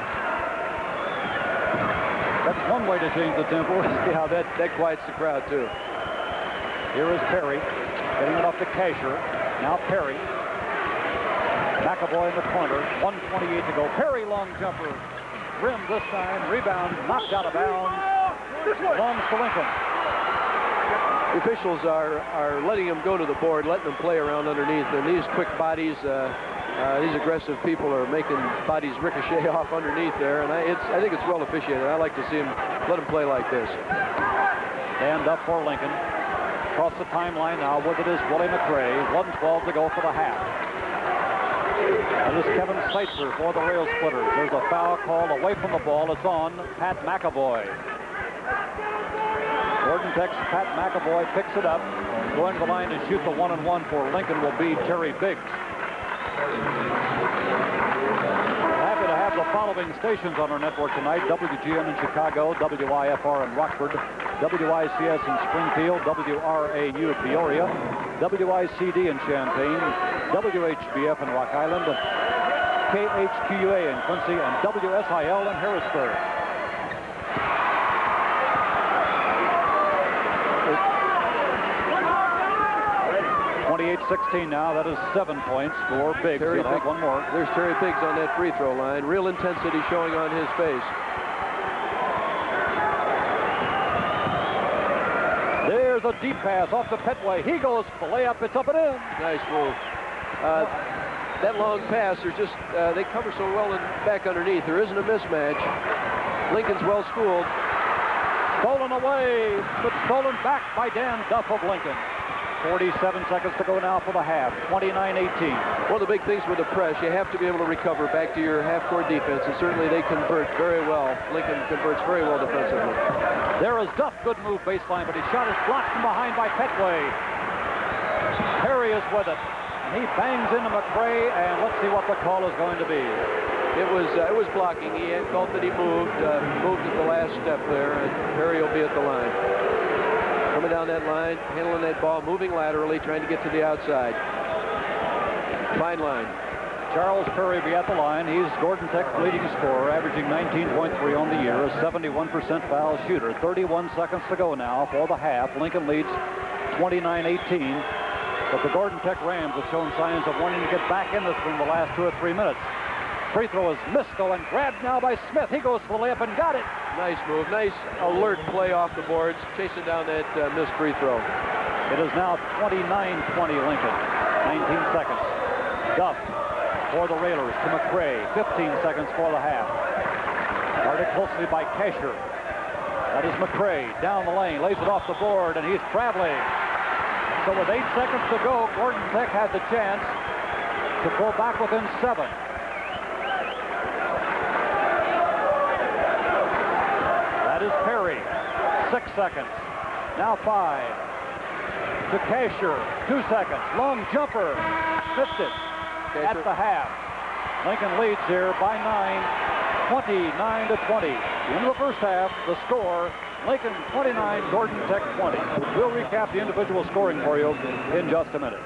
That's one way to change the tempo. Yeah, that quiets the crowd, too. Here is Perry, getting it off to Kasher. Now Perry. McAvoy in the corner, 1:28 to go. Perry, long jumper. Rim this time, rebound, knocked out of bounds. Belongs to Lincoln. The officials are letting them go to the board, letting them play around underneath. And these quick bodies, these aggressive people are making bodies ricochet off underneath there. And I think it's well officiated. I like to see them, let them play like this. And up for Lincoln. Across the timeline now with it is Willie McCray. 1:12 to go for the half. That is Kevin Seitzer for the Railsplitters. There's a foul call away from the ball. It's on Pat McAvoy. Gordon Tech's Pat McAvoy picks it up. Going to the line to shoot the 1-and-1 for Lincoln will be Terry Biggs. Happy to have the following stations on our network tonight: WGN in Chicago, WIFR in Rockford, WICS in Springfield, WRAU at Peoria, WICD in Champaign, WHBF in Rock Island, KHQA in Quincy, and WSIL in Harrisburg. 28-16 now. That is 7 points for Biggs. He'll have one more. There's Terry Biggs on that free throw line. Real intensity showing on his face. There's a deep pass off the Petway. He goes for the layup. It's up and in. Nice move. That long pass, there's just they cover so well back underneath. There isn't a mismatch. Lincoln's well schooled. Stolen away, but stolen back by Dan Duff of Lincoln. 47 seconds to go now for the half. 29-18. One of the big things with the press, you have to be able to recover back to your half-court defense, and certainly they convert very well. Lincoln converts very well defensively. There is Duff. Good move baseline, but his shot is blocked from behind by Petway. Perry is with it. And he bangs into McCray, and let's see what the call is going to be. It was blocking. He felt that he moved at the last step there, and Perry will be at the line. Coming down that line, handling that ball, moving laterally, trying to get to the outside. Fine line. Charles Perry be at the line. He's Gordon Tech's leading scorer, averaging 19.3 on the year, a 71% foul shooter. 31 seconds to go now for the half. Lincoln leads 29-18. But the Gordon Tech Rams have shown signs of wanting to get back in this in the last 2 or 3 minutes. Free throw is missed, though, and grabbed now by Smith. He goes for the layup and got it. Nice move. Nice alert play off the boards, chasing down that missed free throw. It is now 29-20 Lincoln. 19 seconds. Duff for the Railers to McRae. 15 seconds for the half. Guarded closely by Kasher. That is McRae down the lane, lays it off the board, and he's traveling. So with 8 seconds to go, Gordon Tech had the chance to pull back within 7. That is Perry. 6 seconds. Now 5. To Kasher. 2 seconds. Long jumper. Missed it at the half. Lincoln leads here by 9. 29-20. In the first half, the score, Lincoln 29, Gordon Tech 20. We'll recap the individual scoring for you in just a minute.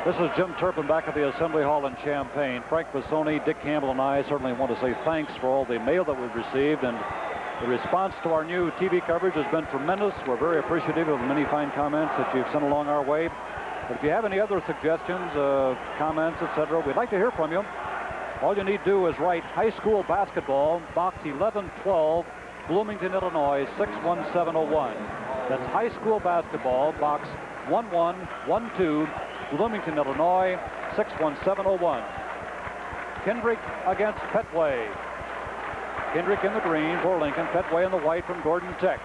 This is Jim Turpin back at the Assembly Hall in Champaign. Frank Bassoni, Dick Campbell, and I certainly want to say thanks for all the mail that we've received, and the response to our new TV coverage has been tremendous. We're very appreciative of the many fine comments that you've sent along our way. But if you have any other suggestions, comments, etc., we'd like to hear from you. All you need to do is write high school basketball, box 1112, Bloomington, Illinois, 61701. That's high school basketball, box 1112, Bloomington, Illinois, 61701. Kendrick against Petway. Kendrick in the green for Lincoln, Petway in the white from Gordon Tech.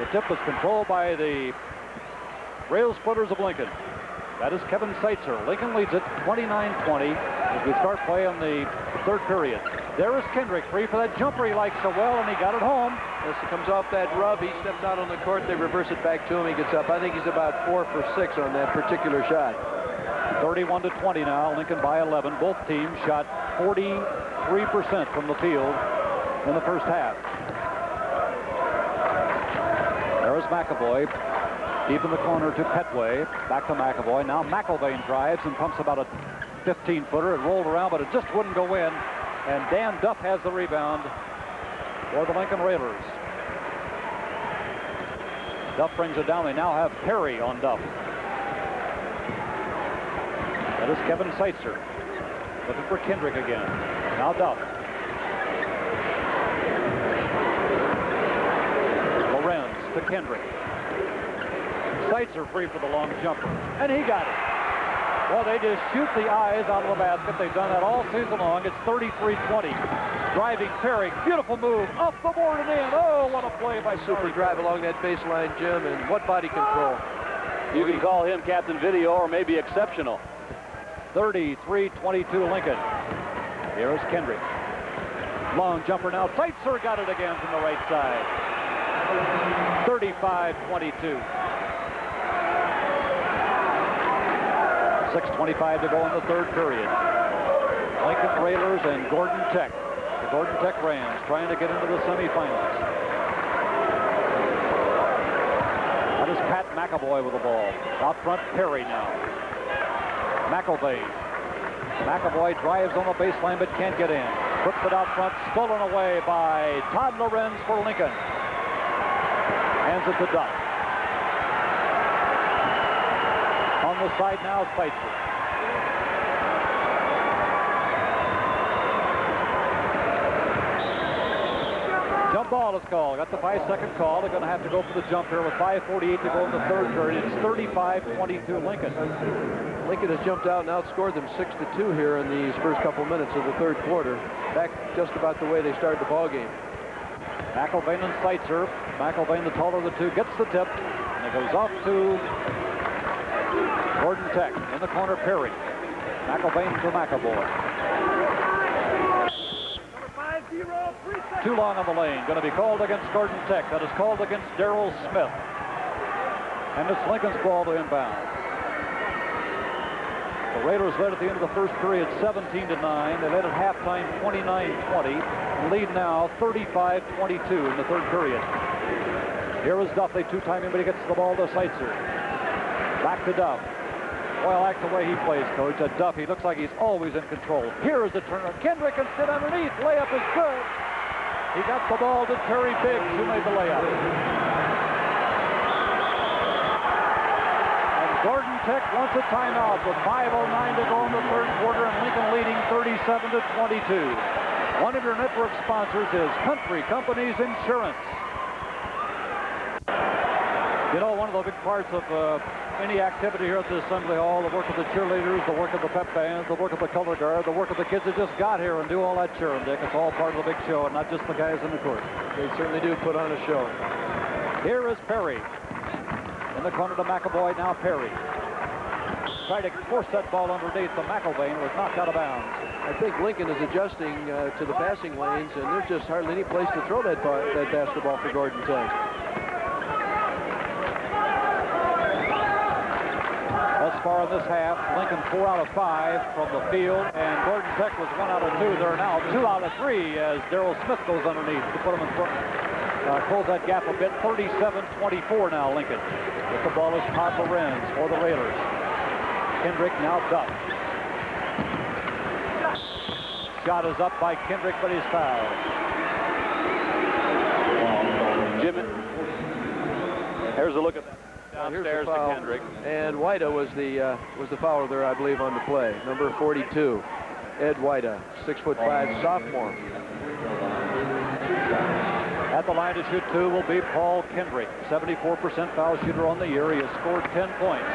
The tip was controlled by the Railsplitters of Lincoln. That is Kevin Seitzer. Lincoln leads it 29-20 as we start play in the third period. There is Kendrick, free for that jumper he likes so well, and he got it home. As he comes off that rub, he steps out on the court, they reverse it back to him, he gets up. I think he's about 4 for 6 on that particular shot. 31-20 now, Lincoln by 11. Both teams shot 43% from the field in the first half. There is McAvoy. Deep in the corner to Petway. Back to McAvoy. Now McElvain drives and pumps about a 15-footer. It rolled around, but it just wouldn't go in. And Dan Duff has the rebound for the Lincoln Railers. Duff brings it down. They now have Perry on Duff. That is Kevin Seitzer. Looking for Kendrick again. Now Duff. Lorenz to Kendrick. Seitzer free for the long jumper, and he got it. Well, they just shoot the eyes out of the basket. They've done that all season long. It's 33-20. Driving Perry, beautiful move, off the board and in. Oh, what a play by Super drive along that baseline, Jim, and what body control. You can call him Captain Video or maybe exceptional. 33-22 Lincoln. Here is Kendrick. Long jumper now. Seitzer got it again from the right side. 35-22. 6:25 to go in the third period. Lincoln Railers and Gordon Tech. The Gordon Tech Rams trying to get into the semifinals. That is Pat McAvoy with the ball. Out front, Perry now. McElvain. McAvoy drives on the baseline but can't get in. Puts it out front, stolen away by Todd Lorenz for Lincoln. Hands it to Duff. On the side now, Seitzer. Jump ball is called. Got the 5-second call. They're going to have to go for the jump here with 5:48 to go in the third period. It's 35-22 Lincoln. Lincoln has jumped out and outscored them 6-2 here in these first couple minutes of the third quarter. Back just about the way they started the ball game. McElvain and Seitzer. McElvain, the taller of the two, gets the tip. And it goes off to Gordon Tech. In the corner, Perry. McElvain to McAvoy. Too long on the lane. Going to be called against Gordon Tech. That is called against Darryl Smith. And it's Lincoln's ball to inbound. The Raiders led at the end of the first period 17-9. They led at halftime 29-20. Lead now 35-22 in the third period. Here is Duff. They two-time him, but he gets the ball to Seitzer. Back to Duff. Boy, I like the way he plays, Coach. Duff, he looks like he's always in control. Here is the turner. Kendrick can sit underneath. Layup is good. He got the ball to Terry Biggs, who made the layup. And Gordon Tech wants a timeout with 5:09 to go in the third quarter, and Lincoln leading 37-22. One of your network sponsors is Country Companies Insurance. You know, one of the big parts of any activity here at the Assembly Hall, the work of the cheerleaders, the work of the pep bands, the work of the color guard, the work of the kids that just got here and do all that cheering, Dick. It's all part of the big show, and not just the guys in the court. They certainly do put on a show. Here is Perry. In the corner to McAvoy, now Perry. Tried to force that ball underneath, but McElvain was knocked out of bounds. I think Lincoln is adjusting to the passing lanes, and there's just hardly any place to throw that basketball for Gordon Tech. Thus far in this half, Lincoln 4 out of 5 from the field, and Gordon Tech was 1 out of 2. They're now 2 out of 3 as Darryl Smith goes underneath to put them in front. Close that gap a bit. 37-24 now, Lincoln. With the ball is Todd Lorenz for the Railers. Kendrick, now Duff. Shot is up by Kendrick, but he's fouled. Jim, here's a look at that. Downstairs to Kendrick. And Whita was the fouler there, I believe, on the play. Number 42, Ed Whita, 6'5" sophomore. At the line to shoot 2 will be Paul Kendrick, 74% foul shooter on the year. He has scored 10 points.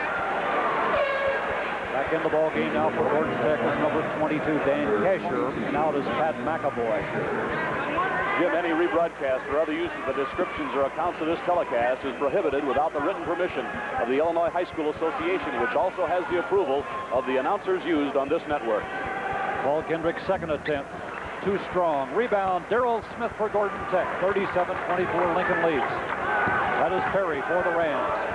Back in the ball game now for Gordon Tech is number 22, Dan Casher, and out is Pat McAvoy. Jim, any rebroadcast or other use of the descriptions or accounts of this telecast is prohibited without the written permission of the Illinois High School Association, which also has the approval of the announcers used on this network. Paul Kendrick's second attempt. Too strong. Rebound, Darryl Smith for Gordon Tech. 37-24, Lincoln leads. That is Perry for the Rams.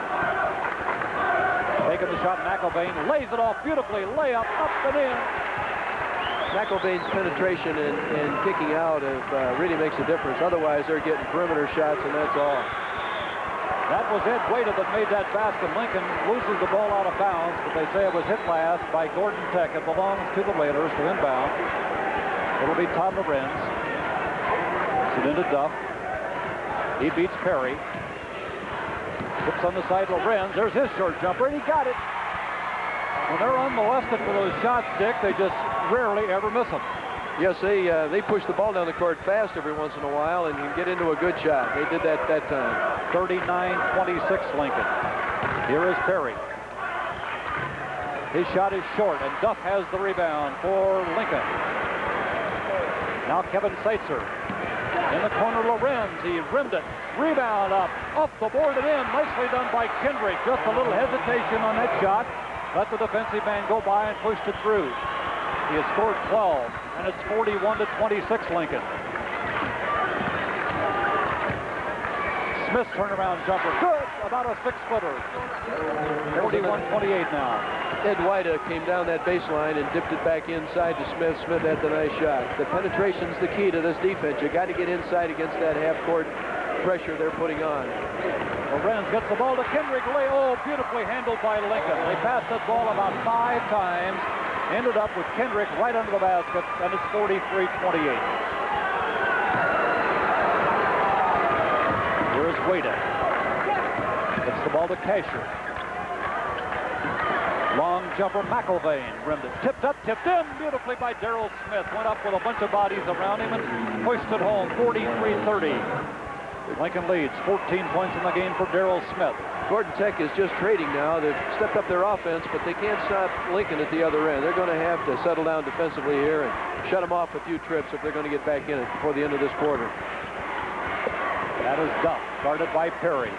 Taking the shot, McElvain lays it off beautifully. Layup, up and in. McElvain's penetration and kicking out really makes a difference. Otherwise, they're getting perimeter shots, and that's all. That was Ed Whita that made that basket. Lincoln loses the ball out of bounds, but they say it was hit last by Gordon Tech. It belongs to the Railers to inbound. It'll be Todd Lorenz. It's into Duff. He beats Perry. Tips on the side, Lorenz. There's his short jumper, and he got it. When they're unmolested for those shots, Dick, they just rarely ever miss them. Yes, they push the ball down the court fast every once in a while and can get into a good shot. They did that time. 39-26 Lincoln. Here is Perry. His shot is short, and Duff has the rebound for Lincoln. Now Kevin Seitzer. In the corner, Lorenz. He rimmed it. Rebound up. Off the board and in. Nicely done by Kendrick. Just a little hesitation on that shot. Let the defensive man go by and pushed it through. He has scored 12, and it's 41-26 Lincoln. Smith's turnaround jumper. Good. About a 6-footer. 41-28 now. Ed Whita came down that baseline and dipped it back inside to Smith. Smith had the nice shot. The penetration's the key to this defense. You got to get inside against that half-court pressure they're putting on. Lorenz gets the ball to Kendrick. Oh, beautifully handled by Lincoln. They passed that ball about 5 times. Ended up with Kendrick right under the basket, and it's 43-28. Here's Whita. Gets the ball to Casher. Long jumper, McElvain rimmed it. Tipped up, tipped in beautifully by Darryl Smith. Went up with a bunch of bodies around him and pushed it home, 43-30. Lincoln leads, 14 points in the game for Darryl Smith. Gordon Tech is just trading now. They've stepped up their offense, but they can't stop Lincoln at the other end. They're going to have to settle down defensively here and shut them off a few trips if they're going to get back in it before the end of this quarter. That is Duff, guarded by Perry.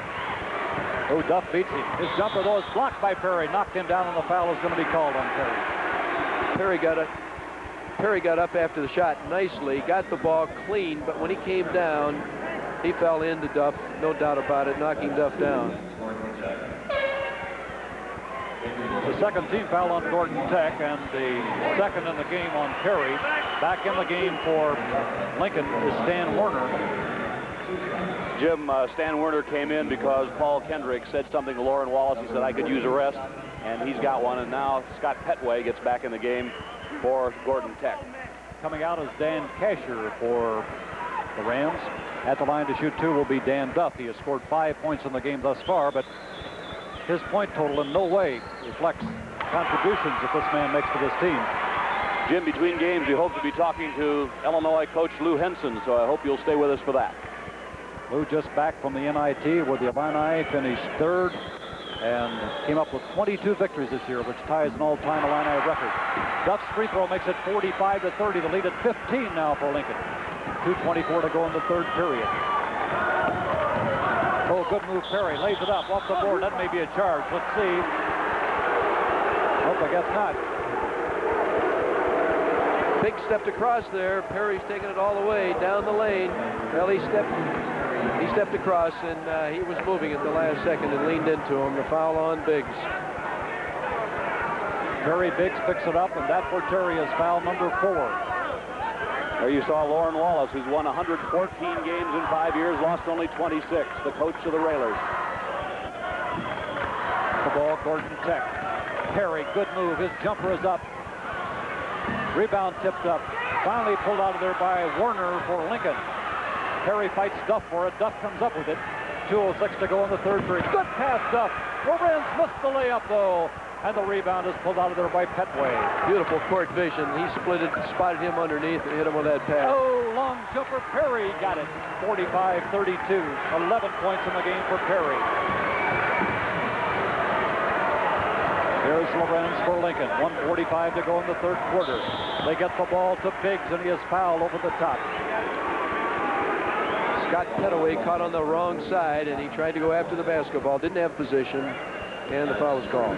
Oh, Duff beats him. His jumper, though, is blocked by Perry. Knocked him down, and the foul is going to be called on Perry. Perry got up after the shot nicely, got the ball clean, but when he came down, he fell into Duff, no doubt about it, knocking Duff down. The second team foul on Gordon Tech, and the second in the game on Perry. Back in the game for Lincoln is Stan Werner. Jim, Stan Werner came in because Paul Kendrick said something to Loren Wallace. He said, I could use a rest, and he's got one. And now Scott Petway gets back in the game for Gordon Tech. Coming out is Dan Casher for the Rams. At the line to shoot 2 will be Dan Duff. He has scored 5 points in the game thus far, but his point total in no way reflects contributions that this man makes to this team. Jim, between games, we hope to be talking to Illinois coach Lou Henson, so I hope you'll stay with us for that. Lou just back from the NIT, where the Illini finished 3rd and came up with 22 victories this year, which ties an all-time Illini record. Duff's free throw makes it 45-30. The lead at 15 now for Lincoln. 2:24 to go in the third period. Oh, good move, Perry. Lays it up off the board. That may be a charge. Let's see. Nope, I guess not. Big stepped across there. Perry's taking it all the way down the lane. Well, he stepped across, and he was moving at the last second and leaned into him. The foul on Biggs. Terry Biggs picks it up, and that for Terry is foul number 4. There you saw Loren Wallace, who's won 114 games in 5 years, lost only 26, the coach of the Railers. The ball, Gordon Tech. Perry, good move. His jumper is up. Rebound tipped up. Finally pulled out of there by Warner for Lincoln. Perry fights Duff for it. Duff comes up with it. 2:06 to go in the third period. Good pass, Duff. Loren missed the layup, though. And the rebound is pulled out of there by Petway. Beautiful court vision. He spotted him underneath and hit him with that pass. Oh, long jumper. Perry got it. 45-32. 11 points in the game for Perry. Here's Lorenz for Lincoln. 1:45 to go in the third quarter. They get the ball to Biggs, and he is fouled over the top. Scott Petaway caught on the wrong side, and he tried to go after the basketball. Didn't have position, and the foul was called.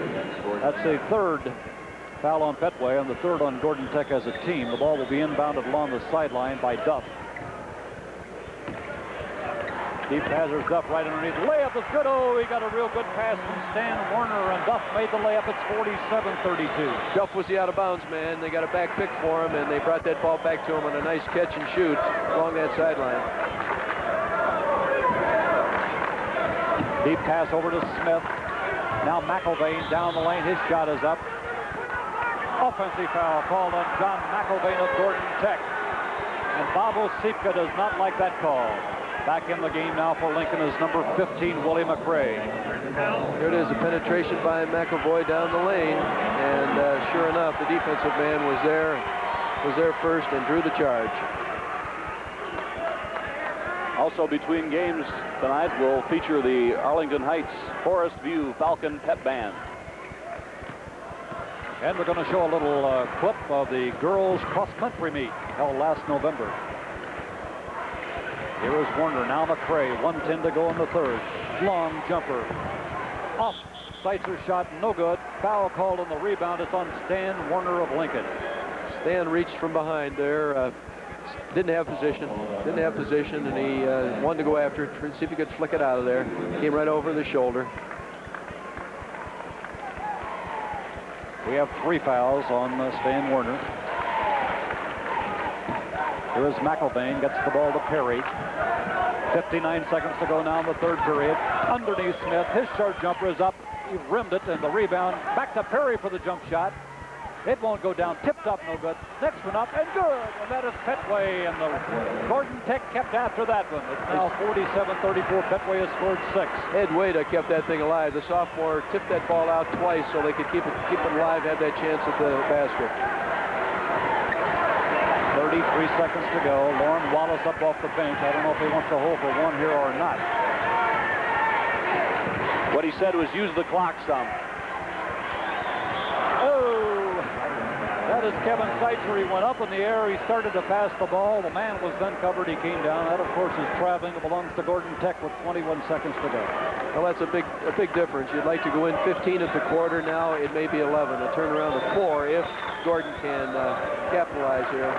That's a third foul on Petway, and the third on Gordon Tech as a team. The ball will be inbounded along the sideline by Duff. Deep passes Duff right underneath. Layup is good. Oh, he got a real good pass from Stan Warner, and Duff made the layup. It's 47-32. Duff was the out-of-bounds man. They got a back pick for him, and they brought that ball back to him on a nice catch and shoot along that sideline. Deep pass over to Smith. Now McElvain down the lane. His shot is up. Offensive foul called on John McElvain of Gordon Tech. And Bob Osipka does not like that call. Back in the game now for Lincoln is number 15, Willie McRae. Here it is, a penetration by McElvoy down the lane. And sure enough, the defensive man was there first and drew the charge. Also between games tonight, we'll feature the Arlington Heights Forest View Falcon Pep Band. And we're going to show a little clip of the girls cross-country meet held last November. Here is Warner, now McRae, 1:10 to go in the third. Long jumper. Off. Seitzer shot, no good. Foul called on the rebound. It's on Stan Warner of Lincoln. Stan reached from behind there. Didn't have position, and he wanted to go after it, see if he could flick it out of there. Came right over the shoulder. We have 3 fouls on Stan Warner. Here is McElvain, gets the ball to Perry. 59 seconds to go now in the third period. Underneath Smith, his short jumper is up. He rimmed it, and the rebound back to Perry for the jump shot. It won't go down. Tipped up, no good. Next one up, and good. And that is Petway, and the Gordon Tech kept after that one. It's now 47-34. Petway has scored 6. Ed Wada kept that thing alive. The sophomore tipped that ball out twice so they could keep it alive, have that chance at the basket. 33 seconds to go. Loren Wallace up off the bench. I don't know if he wants to hold for one here or not. What he said was use the clock some. That is Kevin Seitzer. He went up in the air. He started to pass the ball. The man was then covered. He came down. That, of course, is traveling. It belongs to Gordon Tech with 21 seconds to go. Well, that's a big difference. You'd like to go in 15 at the quarter. Now it may be 11. A turn around to 4 if Gordon can capitalize here.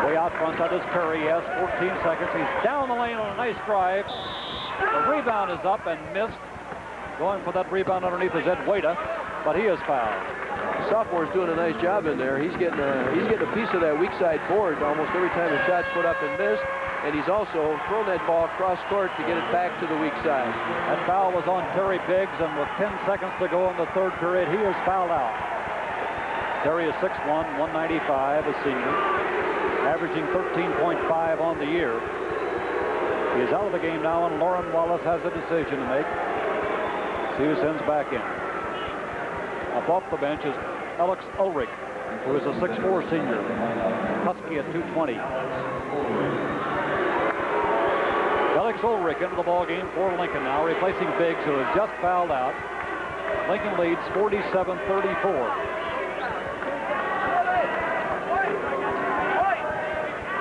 Way out front, that is Perry. Yes, 14 seconds. He's down the lane on a nice drive. The rebound is up and missed. Going for that rebound underneath is Ed Wada, but he is fouled. The sophomore's doing a nice job in there. He's getting a piece of that weak side board almost every time the shot's put up and missed, and he's also thrown that ball cross court to get it back to the weak side. That foul was on Terry Biggs, and with 10 seconds to go in the third period, he is fouled out. Terry is 6'1", 195, a senior, averaging 13.5 on the year. He is out of the game now, and Loren Wallace has a decision to make. See who sends back in. Up off the bench is Alex Ulrich, who is a 6'4 senior. Husky at 220. Felix Ulrich into the ball game for Lincoln now, replacing Biggs, who has just fouled out. Lincoln leads 47-34.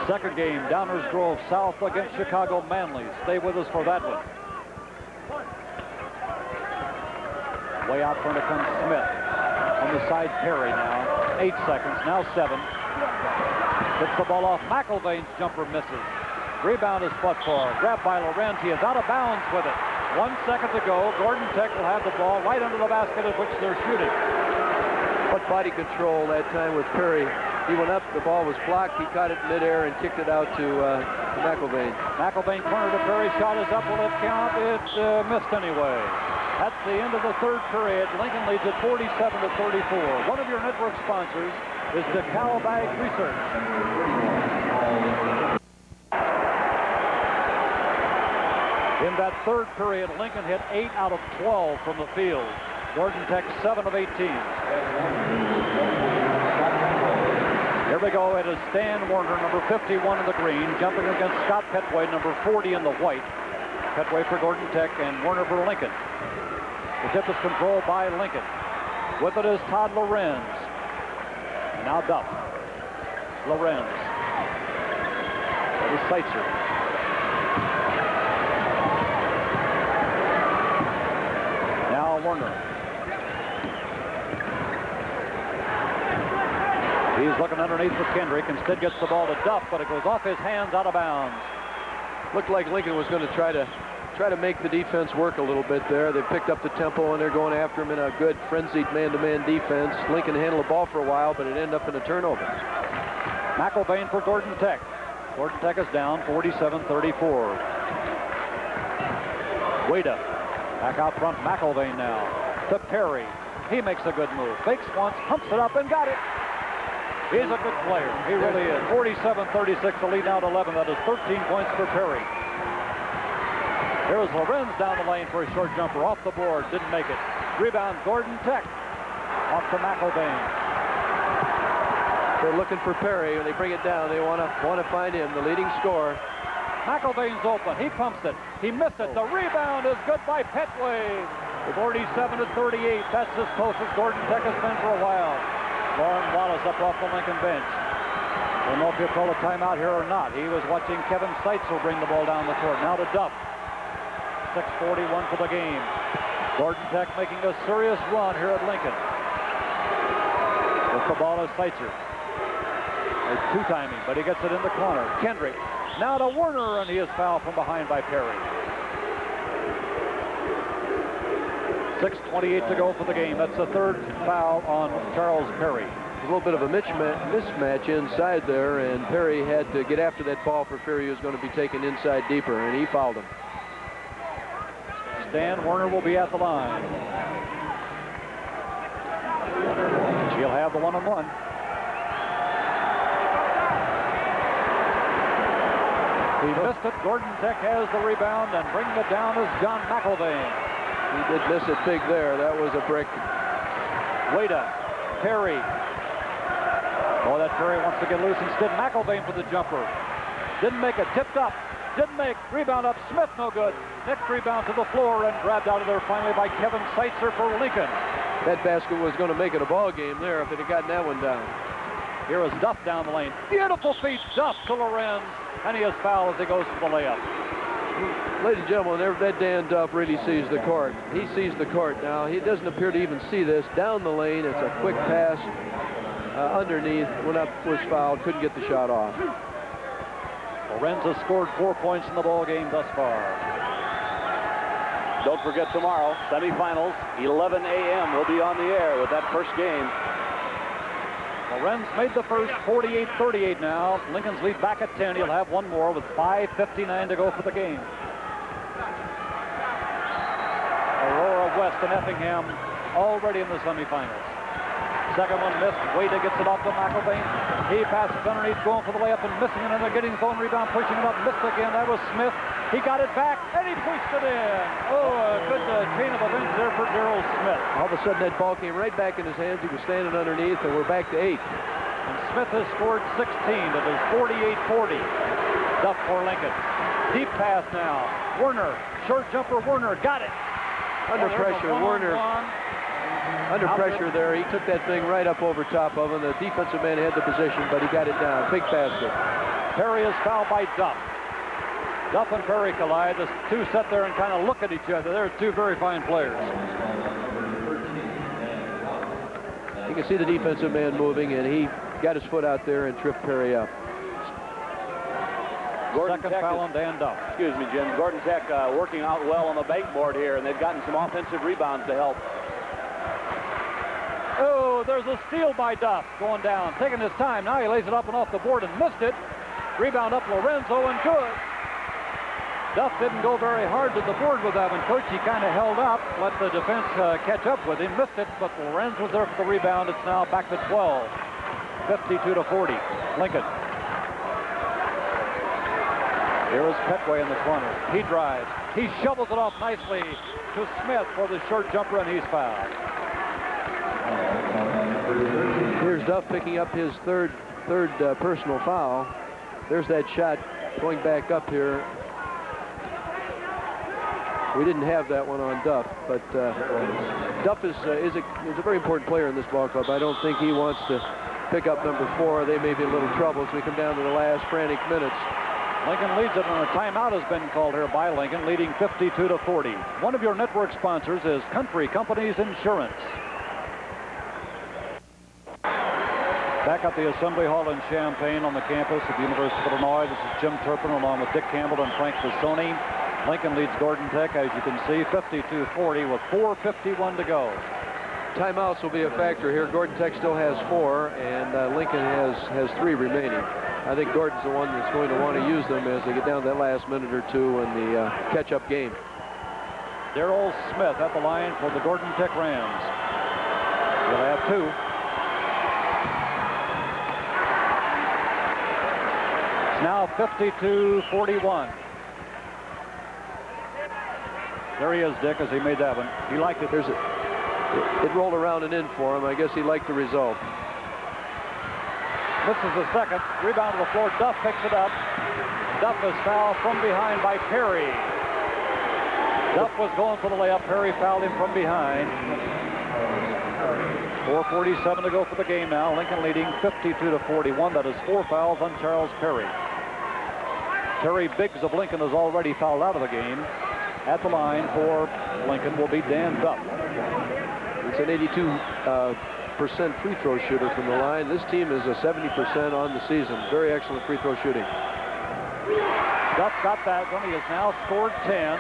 Second game, Downers Grove South against Chicago Manly. Stay with us for that one. Way out front comes Smith. On the side, Perry now. 8 seconds, now 7. Gets the ball off. McIlvain's jumper misses. Rebound is fought for. Grabbed by Loren. He is out of bounds with it. 1 second to go. Gordon Tech will have the ball right under the basket at which they're shooting. What body control that time with Perry. He went up, the ball was blocked, he caught it midair and kicked it out to McIlvain. McIlvain corner to Perry, shot is up, will it count? It missed anyway. That's the end of the third period. Lincoln leads at 47-34. One of your network sponsors is DeKalb Ag Research. In that third period, Lincoln hit 8 out of 12 from the field. Gordon Tech 7 of 18. Here we go. It is Stan Warner, number 51 in the green, jumping against Scott Petway, number 40 in the white. Petway for Gordon Tech and Warner for Lincoln. The tip is controlled by Lincoln. With it is Todd Lorenz. And now Duff. Lorenz. That is Seitzer. Now Warner. He's looking underneath for Kendrick. Instead gets the ball to Duff, but it goes off his hands, out of bounds. Looked like Lincoln was going to try to make the defense work a little bit there. They picked up the tempo, and they're going after him in a good frenzied man-to-man defense. Lincoln handled the ball for a while, but it ended up in a turnover. McIlvain for Gordon Tech. Gordon Tech is down 47-34. Wada back out front. McIlvain now to Perry. He makes a good move. Fakes once, pumps it up, and got it. He's a good player. He really is. 47-36 to lead out 11. That is 13 points for Perry. Here's Lorenz down the lane for a short jumper. Off the board. Didn't make it. Rebound, Gordon Tech. Off to McIlvain. They're looking for Perry. When they bring it down, they want to find him, the leading scorer. McIlvain's open. He pumps it. He missed it. The rebound is good by Petway. 47-38. That's as close as Gordon Tech has been for a while. Loren Wallace up off the Lincoln bench. Don't know if he'll call a timeout here or not. He was watching Kevin Seitzer bring the ball down the court. Now to Duff. 6:41 for the game. Gordon Tech making a serious run here at Lincoln. With the ball is Seitzer. It's two-timing, but he gets it in the corner. Kendrick. Now to Warner, and he is fouled from behind by Perry. 6:28 to go for the game. That's the third foul on Charles Perry. A little bit of a mismatch inside there, and Perry had to get after that ball for fear he was going to be taken inside deeper, and he fouled him. Stan Warner will be at the line. She'll have the one-on-one. He missed it. Gordon Tech has the rebound, and bringing it down is John McIlvain. He did miss it big there. That was a brick. Wada, Perry. Oh, that Perry wants to get loose. Instead, McIlvain for the jumper. Didn't make it. Tipped up. Didn't make. Rebound up. Smith, no good. Next rebound to the floor and grabbed out of there finally by Kevin Seitzer for Lincoln. That basket was going to make it a ball game there if it had gotten that one down. Here is Duff down the lane. Beautiful feet. Duff to Loren. And he is fouled as he goes for the layup. Ladies and gentlemen, that Dan Duff really sees the court. He sees the court now. He doesn't appear to even see this. Down the lane, it's a quick pass underneath. Went up, was fouled, couldn't get the shot off. Lorenz has scored 4 points in the ball game thus far. Don't forget tomorrow, semifinals, 11 a.m. We'll be on the air with that first game. Lorenz made the first, 48-38 now. Lincoln's lead back at 10. He'll have one more with 5:59 to go for the game. Aurora West and Effingham already in the semifinals. Second one missed. Wada gets it off to McIlvain. He passes underneath, going for the layup and missing it, and they're getting his own rebound, pushing it up, missed again. That was Smith. He got it back, and he pushed it in. Oh, a good chain of events there for Darryl Smith. All of a sudden, that ball came right back in his hands. He was standing underneath, and we're back to 8. And Smith has scored 16. It is 48-40. Duff for Lincoln. Deep pass now. Werner, short jumper. Werner got it. Under pressure, Werner. Under pressure there, he took that thing right up over top of him. The defensive man had the position, but he got it down. Big basket. Perry is fouled by Duff. Duff and Perry collide. The two sit there and kind of look at each other. They're two very fine players. You can see the defensive man moving, and he got his foot out there and tripped Perry up. Second foul on Dan Duff. Excuse me, Jim. Gordon Tech working out well on the backboard here, and they've gotten some offensive rebounds to help. Oh, there's a steal by Duff going down, taking his time. Now he lays it up and off the board and missed it. Rebound up Lorenzo and good. Duff didn't go very hard to the board with that one, Coach. He kind of held up, let the defense catch up with him, missed it, but Lorenz was there for the rebound. It's now back to 12, 52-40. Lincoln. Here is Petway in the corner. He drives. He shovels it off nicely to Smith for the short jumper, and he's fouled. Here's Duff picking up his third personal foul. There's that shot going back up here. We didn't have that one on Duff, but Duff is a very important player in this ball club. I don't think he wants to pick up number 4. They may be in a little trouble as we come down to the last frantic minutes. Lincoln leads it, and a timeout has been called here by Lincoln, leading 52-40. One of your network sponsors is Country Companies Insurance. Back at the Assembly Hall in Champaign on the campus of the University of Illinois. This is Jim Turpin along with Dick Campbell and Frank Bissoni. Lincoln leads Gordon Tech, as you can see, 52-40 with 4:51 to go. Timeouts will be a factor here. Gordon Tech still has 4, and Lincoln has 3 remaining. I think Gordon's the one that's going to want to use them as they get down to that last minute or two in the catch-up game. Darryl Smith at the line for the Gordon Tech Rams. He'll have 2. It's now 52-41. There he is, Dick, as he made that one. He liked it. It rolled around and in for him. I guess he liked the result. This is the second. Rebound to the floor. Duff picks it up. Duff is fouled from behind by Perry. Duff was going for the layup. Perry fouled him from behind. 4:47 to go for the game now. Lincoln leading 52-41. That is 4 fouls on Charles Perry. Terry Biggs of Lincoln is already fouled out of the game. At the line for Lincoln will be Dan Duff. It's an 82% free throw shooter from the line. This team is a 70% on the season. Very excellent free throw shooting. Duff got that one. He has now scored 10.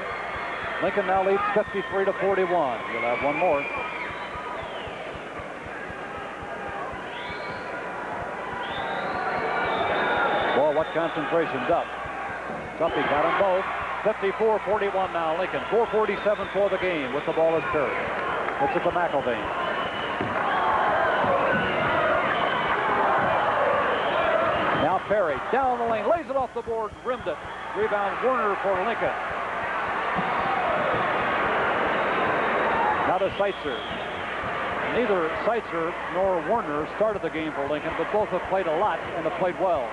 Lincoln now leads 53-41. You'll have one more. Boy, what concentration, Duff. Duffy got them both. 54-41 now, Lincoln. 4:47 for the game with the ball is Perry. It's at the McElvain. Now Perry down the lane, lays it off the board, rimmed it. Rebound Werner for Lincoln. Now to Seitzer. Neither Seitzer nor Werner started the game for Lincoln, but both have played a lot and have played well.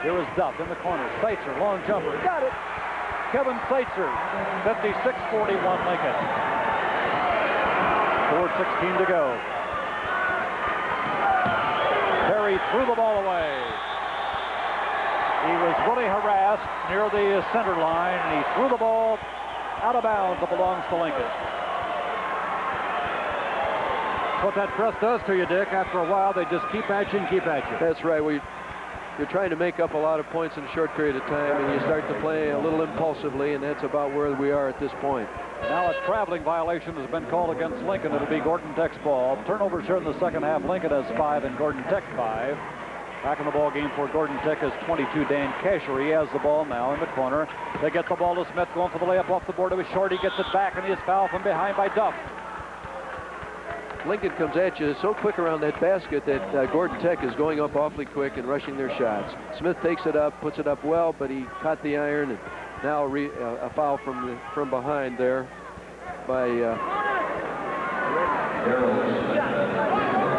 Here is Duff in the corner. Seitzer, long jumper. Got it. Kevin Seitzer, 56-41 Lincoln. 4:16 to go. Perry threw the ball away. He was really harassed near the center line, and he threw the ball out of bounds. It belongs to Lincoln. What that press does to you, Dick, after a while, they just keep at you and keep at you. That's right. You're trying to make up a lot of points in a short period of time, and you start to play a little impulsively, and that's about where we are at this point. Now a traveling violation has been called against Lincoln. It'll be Gordon Tech's ball. Turnovers here in the second half. Lincoln has 5 and Gordon Tech 5. Back in the ball game for Gordon Tech is 22, Dan Casher. He has the ball now in the corner. They get the ball to Smith, going for the layup off the board. It was short. He gets it back, and he is fouled from behind by Duff. Lincoln comes at you so quick around that basket that Gordon Tech is going up awfully quick and rushing their shots. Smith takes it up, puts it up well, but he caught the iron, and now a foul from behind there by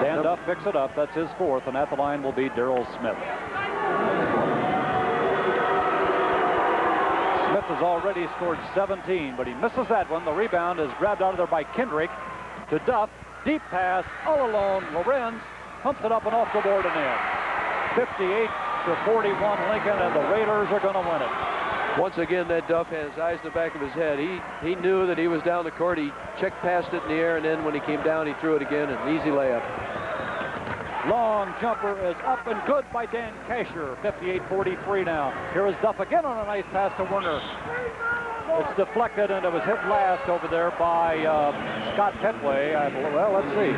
Dan Duff picks it up. That's his 4th, and at the line will be Darryl Smith. already scored 17, but he misses that one. The rebound is grabbed out of there by Kendrick to Duff. Deep pass, all alone. Loren pumps it up and off the board and in. 58-41 Lincoln, and the Raiders are going to win it. Once again, that Duff has eyes in the back of his head. He knew that he was down the court. He checked past it in the air, and then when he came down, he threw it again. An easy layup. Long jumper is up and good by Dan Casher. 58-43 now. Here is Duff again on a nice pass to Werner. It's deflected, and it was hit last over there by Scott Petway. Well, let's see.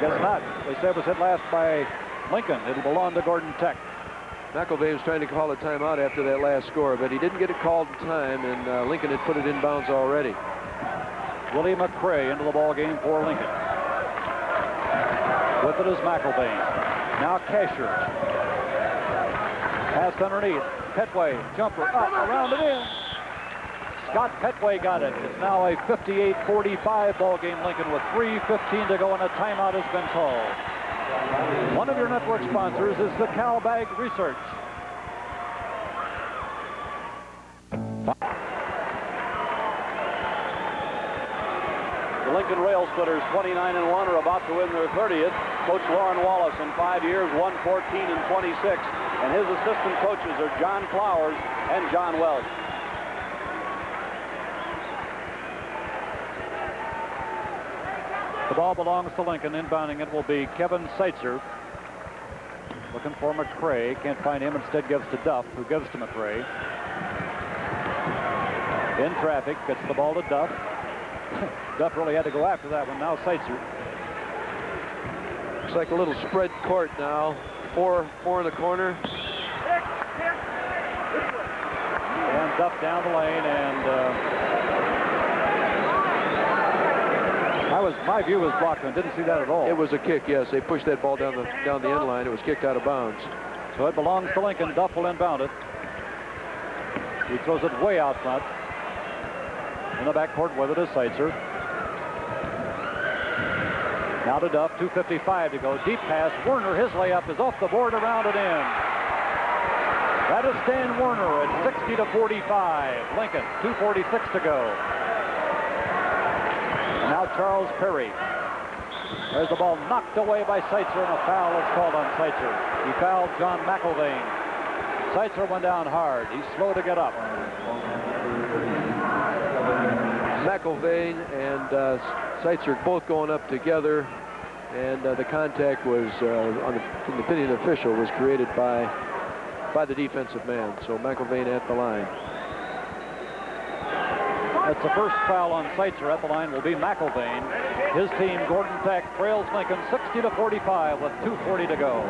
Guess not. They say it was hit last by Lincoln. It'll belong to Gordon Tech. McElvain was trying to call a timeout after that last score, but he didn't get it called in time, and Lincoln had put it in bounds already. Willie McCray into the ball game for Lincoln. With it is McElvain. Now Casher. Pass underneath. Petway, jumper up, around and in. Scott Petway got it. It's now a 58-45 ball game, Lincoln, with 3:15 to go, and a timeout has been called. One of your network sponsors is the Cow Bag Research. The Lincoln Railsplitters, 29-1, are about to win their 30th. Coach Loren Wallace in 5 years, won 14-26. And his assistant coaches are John Flowers and John Welch. The ball belongs to Lincoln. Inbounding it will be Kevin Seitzer. Looking for McCray. Can't find him. Instead gives to Duff, who gives to McCray. In traffic. Gets the ball to Duff. Duff really had to go after that one. Now Seitzer. Looks like a little spread court now. Four in the corner. And Duff down the lane, and my view was blocked. I didn't see that at all. It was a kick, yes. They pushed that ball down the end line. It was kicked out of bounds. So it belongs to Lincoln. Duff will inbound it. He throws it way out front. In the backcourt with it is Seitzer. Now to Duff, 2:55 to go. Deep pass. Werner, his layup is off the board, around and in. That is Stan Werner at 60-45. Lincoln, 2:46 to go. Now Charles Perry. There's the ball knocked away by Seitzer, and a foul is called on Seitzer. He fouled John McElvain. Seitzer went down hard. He's slow to get up. McElvain and Seitzer both going up together, and the contact was, from the opinion of the official, was created by the defensive man. So McElvain at the line. That's the first foul on Seitzer. At the line will be McElvain. His team, Gordon Tech, trails Lincoln 60-45 with 2:40 to go.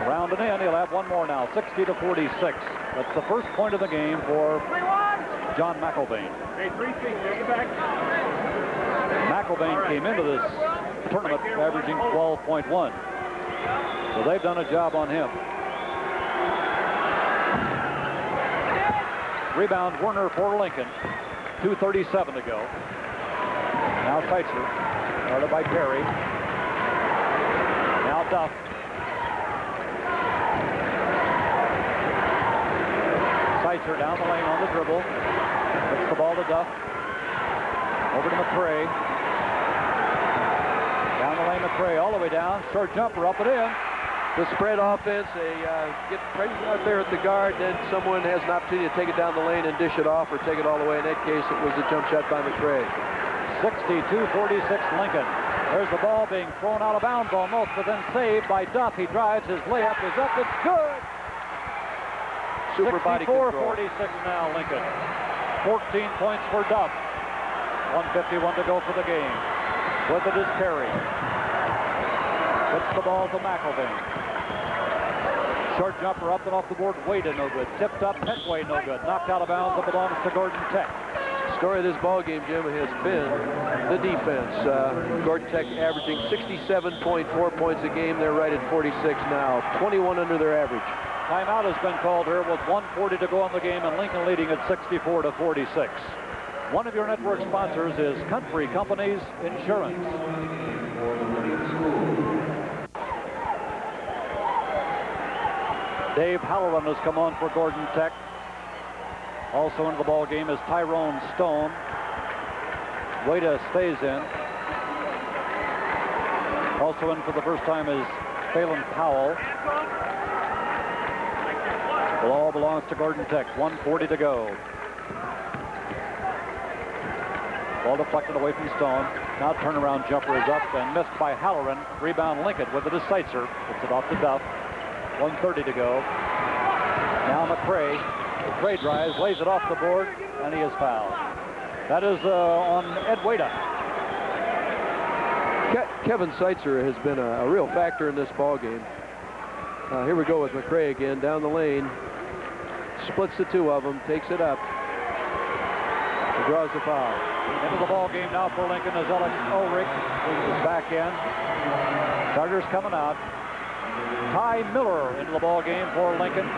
Around and in, he'll have one more now, 60-46. That's the first point of the game for John McElvain. McElvain came into this tournament averaging 12.1. So they've done a job on him. Rebound Werner for Lincoln. 2:37 to go. Now Seitzer, guarded by Perry. Now Duff. Seitzer down the lane on the dribble. Puts the ball to Duff. Over to McCray. Down the lane, McCray all the way down. Short jumper up and in. The spread offense, they get right out there at the guard, then someone has an opportunity to take it down the lane and dish it off or take it all the way. In that case, it was a jump shot by McCray. 62-46 Lincoln. There's the ball being thrown out of bounds almost, but then saved by Duff. He drives, his layup is up, it's good! Super body control. 64-46 now, Lincoln. 14 points for Duff. 1:51 to go for the game. With it is Perry. Puts the ball to McElvain. Short jumper up and off the board. Wade no good. Tipped up. Petway no good. Knocked out of bounds. It belongs to Gordon Tech. Story of this ball game, Jim, has been the defense. Gordon Tech averaging 67.4 points a game. They're right at 46 now. 21 under their average. Timeout has been called here with 1:40 to go in the game, and Lincoln leading at 64-46. One of your network sponsors is Country Companies Insurance. Dave Halloran has come on for Gordon Tech. Also into the ball game is Tyrone Stone. Wada stays in. Also in for the first time is Phelan Powell. The ball belongs to Gordon Tech. 1:40 to go. Ball deflected away from Stone. Now turnaround jumper is up and missed by Halloran. Rebound Lincoln with it is Seitzer. Puts it off to Duff. 1:30 to go. Now McCray. McCray drives, lays it off the board, and he is fouled. That is on Ed Wada. Kevin Seitzer has been a real factor in this ball game. Here we go with McCray again down the lane. Splits the two of them, takes it up. He draws the foul. Into the ball game now for Lincoln as Alex Ulrich is back in. Starters coming out. Ty Miller into the ball game for Lincoln.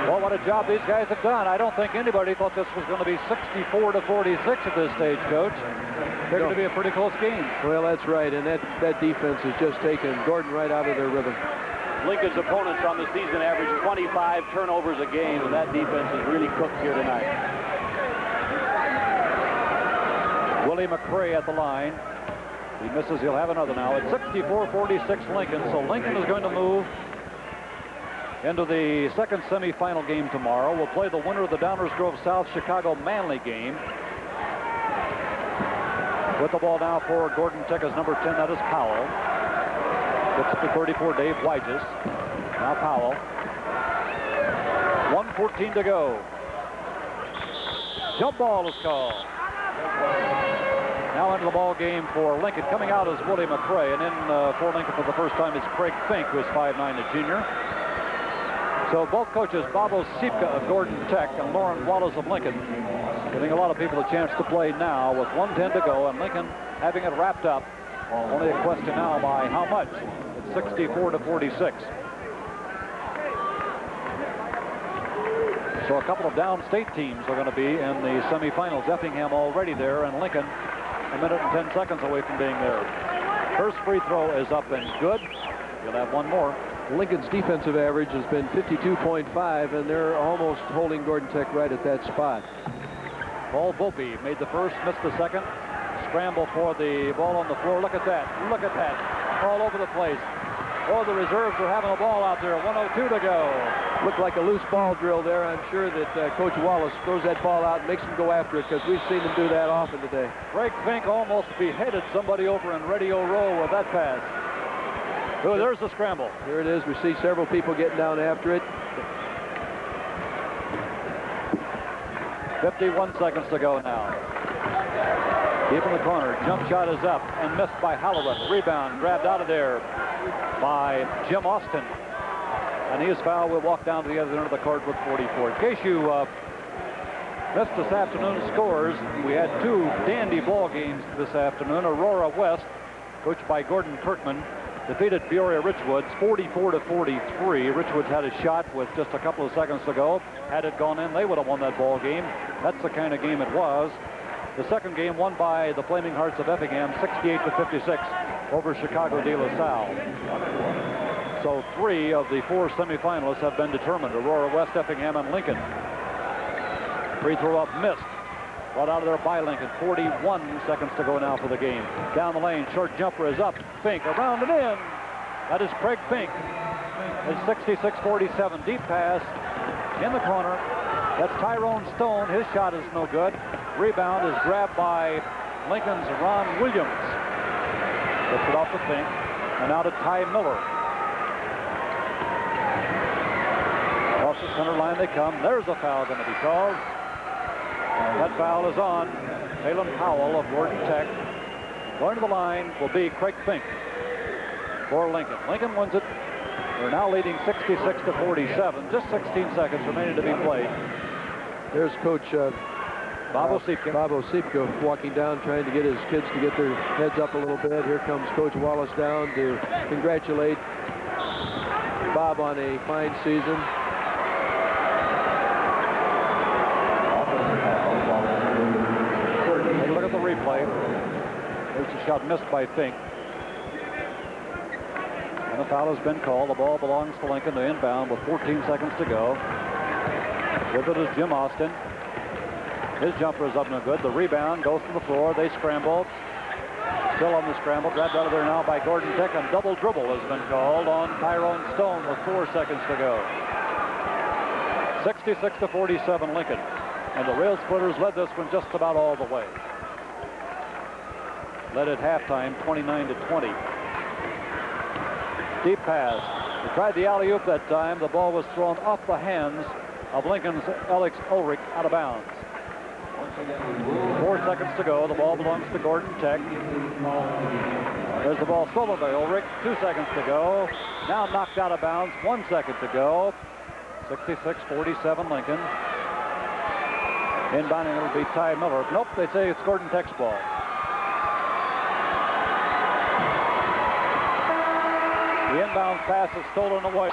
Well, what a job these guys have done. I don't think anybody thought this was going to be 64-46 at this stage, Coach. They're going to be a pretty close game. Well, that's right, and that defense has just taken Gordon right out of their rhythm. Lincoln's opponents on the season average 25 turnovers a game, and that defense is really cooked here tonight. Willie McCray at the line. He misses, he'll have another now. It's 64-46 Lincoln, so Lincoln is going to move into the second semifinal game tomorrow. We'll play the winner of the Downers Grove South Chicago Manly game. With the ball now for Gordon Tech is number 10, that is Powell. Gets to 34, Dave Weiges. Now Powell. 1:14 to go. Jump ball is called. Now into the ball game for Lincoln. Coming out is Willie McCray, and in for Lincoln for the first time is Craig Fink, who's 5'9", a junior. So both coaches, Bobo Sipka of Gordon Tech and Loren Wallace of Lincoln, giving a lot of people a chance to play now with 1:10 to go, and Lincoln having it wrapped up. Only a question now by how much. It's 64-46. So a couple of downstate teams are going to be in the semifinals. Effingham already there, and Lincoln a minute and 10 seconds away from being there. First free throw is up and good. You'll have one more. Lincoln's defensive average has been 52.5, and they're almost holding Gordon Tech right at that spot. Paul Volpe made the first, missed the second. Scramble for the ball on the floor. Look at that. Look at that. All over the place. Oh, the reserves are having a ball out there. 1:02 to go. Looked like a loose ball drill there. I'm sure that Coach Wallace throws that ball out and makes him go after it, because we've seen him do that often today. Craig Fink almost beheaded somebody over in Radio Row with that pass. Oh, there's the scramble. Here it is. We see several people getting down after it. 51 seconds to go now. Deep in the corner. Jump shot is up and missed by Halloran. Rebound grabbed out of there by Jim Austin. And he is fouled. We'll walk down to the other end of the court with 44. In case you missed this afternoon's scores, we had two dandy ball games this afternoon. Aurora West, coached by Gordon Kirkman, defeated Peoria Richwoods 44-43. Richwoods had a shot with just a couple of seconds to go. Had it gone in, they would have won that ball game. That's the kind of game it was. The second game won by the Flaming Hearts of Effingham 68-56 over Chicago de La Salle. So 3 of the 4 semifinalists have been determined. Aurora West, Effingham, and Lincoln. Free throw up missed. Brought out of there by Lincoln. 41 seconds to go now for the game. Down the lane, short jumper is up. Fink around and in. That is Craig Fink. It's 66-47. Deep pass in the corner. That's Tyrone Stone. His shot is no good. Rebound is grabbed by Lincoln's Ron Williams. Gets it off to Fink. And now to Ty Miller. Across the center line they come. There's a foul going to be called. That foul is on Phelan Powell of Gordon Tech. Going to the line will be Craig Fink for Lincoln. Lincoln wins it. They're now leading 66-47. Just 16 seconds remaining to be played. There's Coach Bobo Sipka. Bobo Sipka walking down, trying to get his kids to get their heads up a little bit. Here comes Coach Wallace down to congratulate Bob on a fine season. Take a look at the replay. There's a shot missed by Fink. And the foul has been called. The ball belongs to Lincoln to inbound with 14 seconds to go. With it is Jim Austin. His jumper is up no good. The rebound goes to the floor. They scramble. Still on the scramble. Grabbed out of there now by Gordon Tick, and double dribble has been called on Tyrone Stone with 4 seconds to go. 66-47 Lincoln. And the Railsplitters led this one just about all the way. Led at halftime 29-20. Deep pass. He tried the alley-oop that time. The ball was thrown off the hands of Lincoln's Alex Ulrich out of bounds. 4 seconds to go. The ball belongs to Gordon Tech. There's the ball stolen by Ulrich. 2 seconds to go. Now knocked out of bounds. 1 second to go. 66-47 Lincoln. Inbounding, it'll be Ty Miller. Nope, they say it's Gordon Tech's ball. The inbound pass is stolen away.